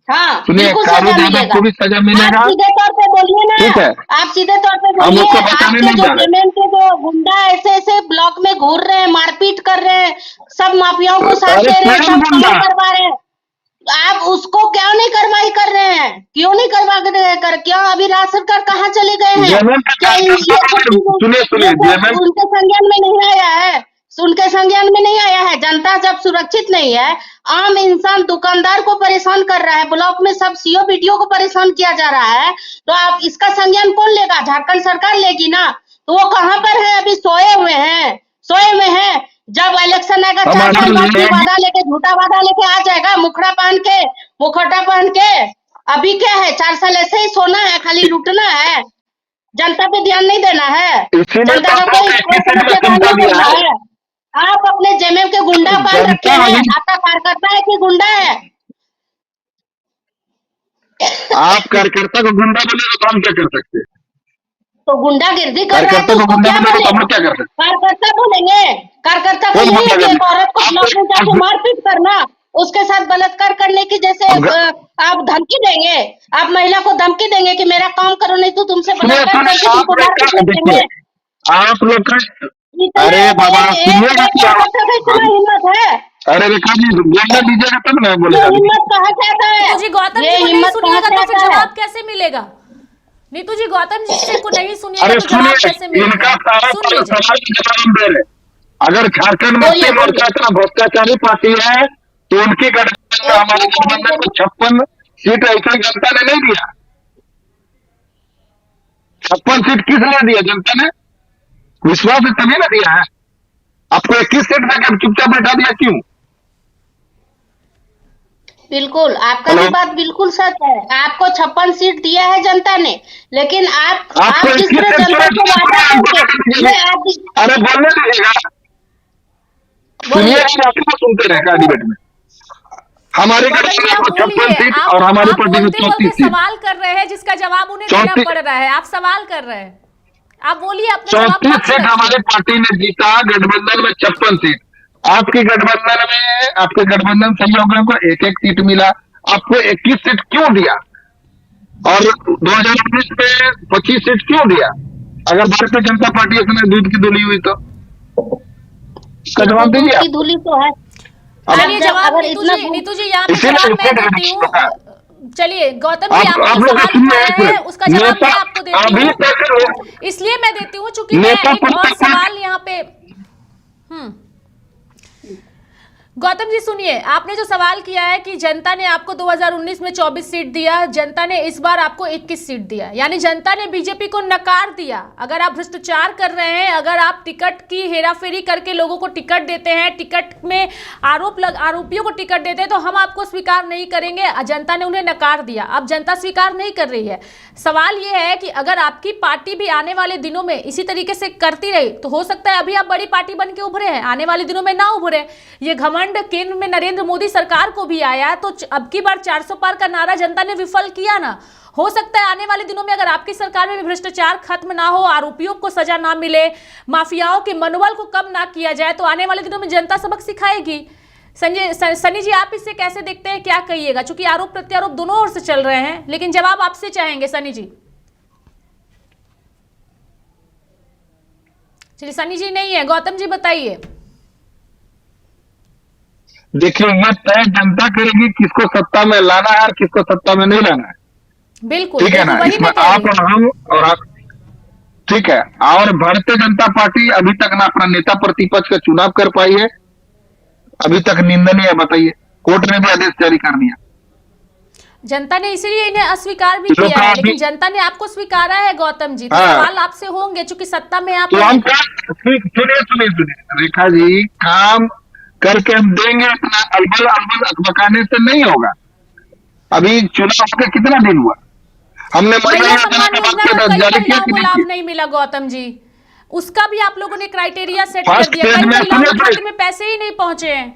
हाँ, बिल्कुल सजा मिलेगा। आप सीधे तौर पे बोलिए ना, आप सीधे तौर पे बोलिए। आपके जो जेएमएम के जो गुंडा ऐसे ब्लॉक में घूर रहे हैं, मारपीट कर रहे हैं, सब माफियाओं को साथ दे रहे हैं, सब काम करवा रहे हैं, आप उसको क्यों नहीं कार्रवाई कर रहे हैं? क्यों नहीं करवा कर क्यों अभी राज्य सरकार कहाँ चले गए हैं? जेएमएम के क्या ये सुनिए सुनिए जेएमएम उनके संज्ञान में नहीं आया है? उनके संज्ञान में नहीं आया है। जनता जब सुरक्षित नहीं है, आम इंसान दुकानदार को परेशान कर रहा है, ब्लॉक में सब सीओ बीडीओ को परेशान किया जा रहा है, तो आप इसका संज्ञान कौन लेगा? झारखंड सरकार लेगी ना। तो वो कहाँ पर है? अभी सोए हुए हैं, सोए हुए हैं। जब इलेक्शन आएगा 4 साल बाद फिर वादा लेके, झूठा वादा लेके आ जाएगा, मुखड़ा पहन के। अभी क्या है? 4 साल ऐसे ही सोना है, खाली लूटना है, जनता पे ध्यान नहीं देना है, जनता का कोई समस्या का हल नहीं करना है। आप अपने जेएमएम के गुंडा पाल रखे हैं, आपका कार्यकर्ता है कि गुंडा है? आप कार्यकर्ता को गुंडा बोले तो हम क्या कर सकते हैं? तो गुंडागिर्दी कर रहा है कार्यकर्ता तो को उसको गुंडा क्या बोले तो बोले? हम लोग क्या कर सकते हैं? कार्यकर्ता बोलेंगे? कार्यकर्ता को कौन यही है कि बोलेगा? एक औरत को आप ब्लॉक में जाके मारपीट करना, उसके साथ बलात्कार करने की जैसे आप धमकी देंगे? आप महिला को धमकी देंगे कि मेरा काम करो नहीं तो तुमसे बलात्कार करके तुमको मारपीट देंगे? आप लोग का इतना अरे बाबा सुनिएगा क्या? कार्यकर्ता का इतना हिम्मत है? अरे रेखा जी बोलना दीजिएगा तब ना ये बोलेगा। हिम्मत कहाँ से आता है? नीतू जी गौतम ये जी को नहीं हिम्मत सुनिएगा कहाँ तो से फिर आता है? जवाब कैसे मिलेगा? नीतू जी गौतम जी से को नहीं सुनिएगा अरे तो जवाब कैसे सुनिए इनका मिलेगा? सारा सुन लीजिए। सवाल का जवाब हम दे रहे हैं। अगर झारखंड बोलिए, मुक्ति मोर्चा का भ्रष्टाचारी पार्टी है तो उनकी गठबंधन में हमारे गठबंधन को 56 सीट ऐसा जनता ने नहीं दिया। 56 सीट किस लिए दिया? जनता ने विश्वास से तभी ना दिया है। आपको 21 सीट देकर चुपचाप बैठा दिया क्यों? बिल्कुल, आपका भी बात बिल्कुल सच है। आपको 56 सीट दिया है जनता ने, लेकिन आप आपको जिस तरह 21 जनता को वादा करके ये आप अरे बोलने दीजिएगा, सुनिए आपको सुनते रहेगा डिबेट में। हमारे गौतम जी गठबंधन आप को 56 बोलिए, सीट आप और हमारी पार्टी को बोलते 34 सीट। सवाल कर रहे हैं जिसका जवाब उन्हें देना 34 पड़ रहा है। आप सवाल कर रहे हैं, आप बोलिए अपने जवाब 34 पक्ष सीट रखिए। हमारी पार्टी ने जीता, गठबंधन में 56 सीट। आपके गठबंधन सहयोगियों को एक एक सीट मिला, आपको 21 सीट क्यों दिया? और 2019 में 25 सीट क्यों दिया? अगर भारतीय जनता पार्टी इसमें दूध की धुली हुई तो इसका जवाब दीजिए आप। की धूली तो है। चलिए जवाब अगर नीतू जी यहाँ पे इसीलिए जवाब मैं इसको देती हूँ। चलिए गौतम जी आप आपने लोग सवाल सुनिए किया एक है, मिनट। उसका जवाब नेता मैं आपको देती अभी हूँ, तक इसलिए मैं देती हूँ चूंकि मैं नेता एक और प्रतिपक्ष- सवाल यहाँ पे गौतम जी सुनिए, आपने जो सवाल किया है कि जनता ने आपको 2019 में 24 सीट दिया, जनता ने इस बार आपको 21 सीट दिया, यानी जनता ने बीजेपी को नकार दिया। अगर आप भ्रष्टाचार कर रहे हैं, अगर आप टिकट की हेराफेरी करके लोगों को टिकट देते हैं, टिकट में आरोपियों को टिकट देते हैं, तो हम आपको स्वीकार नहीं करेंगे। जनता ने उन्हें नकार दिया, अब जनता स्वीकार नहीं कर रही है। सवाल यह है कि अगर आपकी पार्टी भी आने वाले दिनों में इसी तरीके से करती रही तो हो सकता है अभी आप बड़ी पार्टी बन के उभरे हैं, आने वाले दिनों में ना उभरे। ये घमंड केंद्र में नरेंद्र मोदी सरकार को भी आया, तो अब की बार 400 पार का नारा जनता ने विफल किया ना। हो सकता है आने वाले दिनों में अगर आपकी सरकार में भी भ्रष्टाचार खत्म ना हो, आरोपियों को सजा ना मिले, माफियाओं के मनोबल को कम ना किया जाए, तो आने वाले दिनों में जनता सबक सिखाएगी। सनी जी आप इसे कैसे देखते हैं, क्या कहिएगा? चूंकि आरोप प्रत्यारोप दोनों ओर से चल रहे हैं, लेकिन जवाब आपसे चाहेंगे सनी जी। चलिए सनी जी नहीं है, गौतम जी बताइए। देखिए ये तय जनता करेगी किसको सत्ता में लाना है और किसको सत्ता में नहीं लाना है। बिल्कुल ठीक है ना, वही इसमें मैं कह रही आप और हम और आप, ठीक है। और भारतीय जनता पार्टी अभी तक ना अपना नेता प्रतिपक्ष का चुनाव कर पाई है, अभी तक निंदनीय है। बताइए, कोर्ट ने भी आदेश जारी कर दिया। जनता ने इसीलिए इन्हें अस्वीकार भी किया है, लेकिन जनता ने आपको स्वीकारा है गौतम जी। तो सवाल आपसे होंगे, चूंकि सत्ता में आप तो हम सुनिए रेखा जी, काम करके हम देंगे, इतना अलबल अकबकाने से नहीं होगा। अभी चुनाव के कितना दिन हुआ, हमने महिला सम्मान योजना का कई जारी महिलाओं को किया लाभ नहीं मिला गौतम जी, उसका भी आप लोगों ने क्राइटेरिया सेट कर दिया, कई महिलाओं के खाते में पैसे ही नहीं पहुंचे हैं।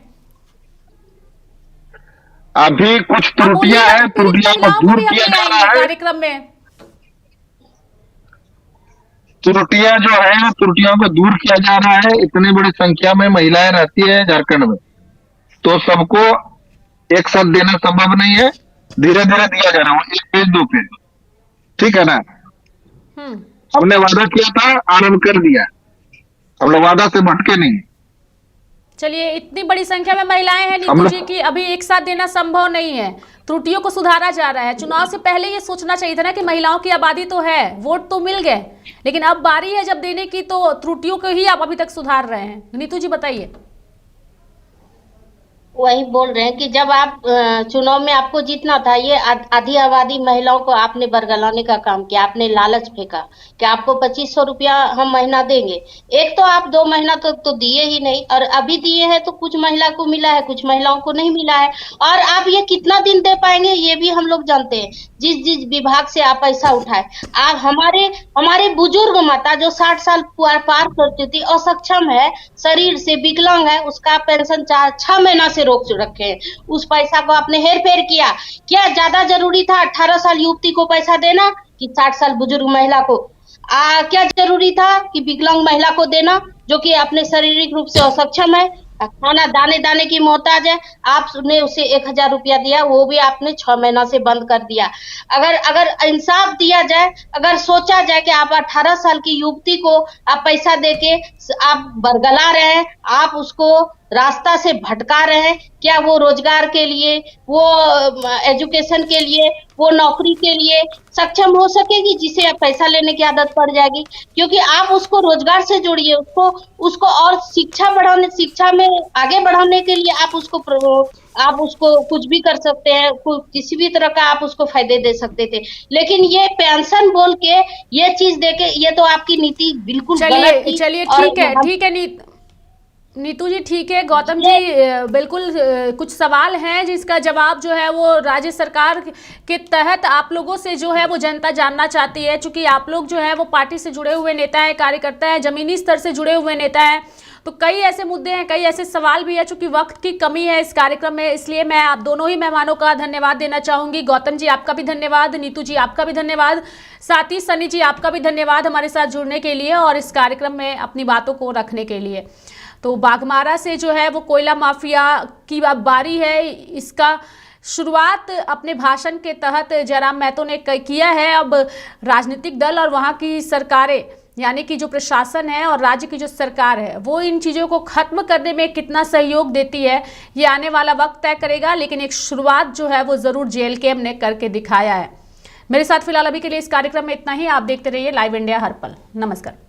अभी कुछ त्रुटियां हैं, त्रुटियों को दूर किया जा रहा है। कार्यक्रम में त्रुटियां जो है, त्रुटियों को दूर किया जा रहा है। इतनी बड़ी संख्या में महिलाएं रहती है झारखंड में, तो सबको एक साथ देना संभव नहीं है, धीरे धीरे दिया जा रहा है, 1 पेज 2 पेज, ठीक है ना। हमने वादा किया था, आरंभ कर दिया, हम लोग वादा से भटके नहीं। चलिए, इतनी बड़ी संख्या में महिलाएं हैं नीतू जी की अभी एक साथ देना संभव नहीं है, त्रुटियों को सुधारा जा रहा है। चुनाव से पहले ये सोचना चाहिए था ना कि महिलाओं की आबादी तो है, वोट तो मिल गए, लेकिन अब बारी है जब देने की तो त्रुटियों को ही आप अभी तक सुधार रहे हैं। नीतू जी बताइए। वही बोल रहे हैं कि जब आप चुनाव में आपको जीतना था, ये आधी आबादी महिलाओं को आपने बरगलाने का काम किया, आपने लालच फेंका कि आपको 2500 रुपया हम महीना देंगे। एक तो आप 2 महीना तो दिए ही नहीं, और अभी दिए हैं तो कुछ महिला को मिला है, कुछ महिलाओं को नहीं मिला है। और आप ये कितना दिन दे पाएंगे ये भी हम लोग जानते हैं, जिस विभाग से आप पैसा उठाए। आप हमारे बुजुर्ग माता जो 60 साल पार कर चुकी, असक्षम है, शरीर से विकलांग है, उसका पेंशन 6 महीना से रोक रखे हैं। उस पैसा को आपने हेर फेर किया। क्या ज्यादा जरूरी था 18 साल युवती को पैसा देना कि 60 साल बुजुर्ग महिला को? क्या जरूरी था कि विकलांग महिला को देना जो कि अपने शारीरिक रूप से असक्षम है, खाना दाने दाने की मोहताज है? आपने उसे 1000 रुपया दिया, वो भी आपने 6 महीना से बंद कर दिया। अगर इंसाफ दिया जाए, अगर सोचा जाए कि आप 18 साल की युवती को आप पैसा देके आप बरगला रहे हैं, आप उसको रास्ता से भटका रहे हैं, क्या वो रोजगार के लिए, वो एजुकेशन के लिए, वो नौकरी के लिए सक्षम हो सकेगी जिसे आप पैसा लेने की आदत पड़ जाएगी? क्योंकि आप उसको रोजगार से जोड़िए, उसको और शिक्षा में आगे बढ़ाने के लिए आप उसको कुछ भी कर सकते हैं, किसी भी तरह का आप उसको फायदे दे सकते थे। लेकिन ये पेंशन बोल के ये चीज देके, ये तो आपकी नीति बिल्कुल गलत थी। चलिए ठीक है नीतू जी, ठीक है। गौतम जी, बिल्कुल कुछ सवाल हैं जिसका जवाब जो है वो राज्य सरकार के तहत आप लोगों से जो है वो जनता जानना चाहती है। चूंकि आप लोग जो है वो पार्टी से जुड़े हुए नेता हैं, कार्यकर्ता हैं, जमीनी स्तर से जुड़े हुए नेता हैं, तो कई ऐसे मुद्दे हैं, कई ऐसे सवाल भी है। चूंकि वक्त की कमी है इस कार्यक्रम में, इसलिए मैं आप दोनों ही मेहमानों का धन्यवाद देना चाहूंगी। गौतम जी आपका भी धन्यवाद, नीतू जी आपका भी धन्यवाद, साथ ही सनी जी आपका भी धन्यवाद हमारे साथ जुड़ने के लिए और इस कार्यक्रम में अपनी बातों को रखने के लिए। तो बाघमारा से जो है वो कोयला माफिया की बारी है, इसका शुरुआत अपने भाषण के तहत जयराम महतो ने किया है। अब राजनीतिक दल और वहाँ की सरकारें, यानी कि जो प्रशासन है और राज्य की जो सरकार है, वो इन चीज़ों को खत्म करने में कितना सहयोग देती है ये आने वाला वक्त तय करेगा। लेकिन एक शुरुआत जो है वो ज़रूर JLKM ने करके दिखाया है। मेरे साथ फिलहाल अभी के लिए इस कार्यक्रम में इतना ही। आप देखते रहिए लाइव इंडिया हर पल। नमस्कार।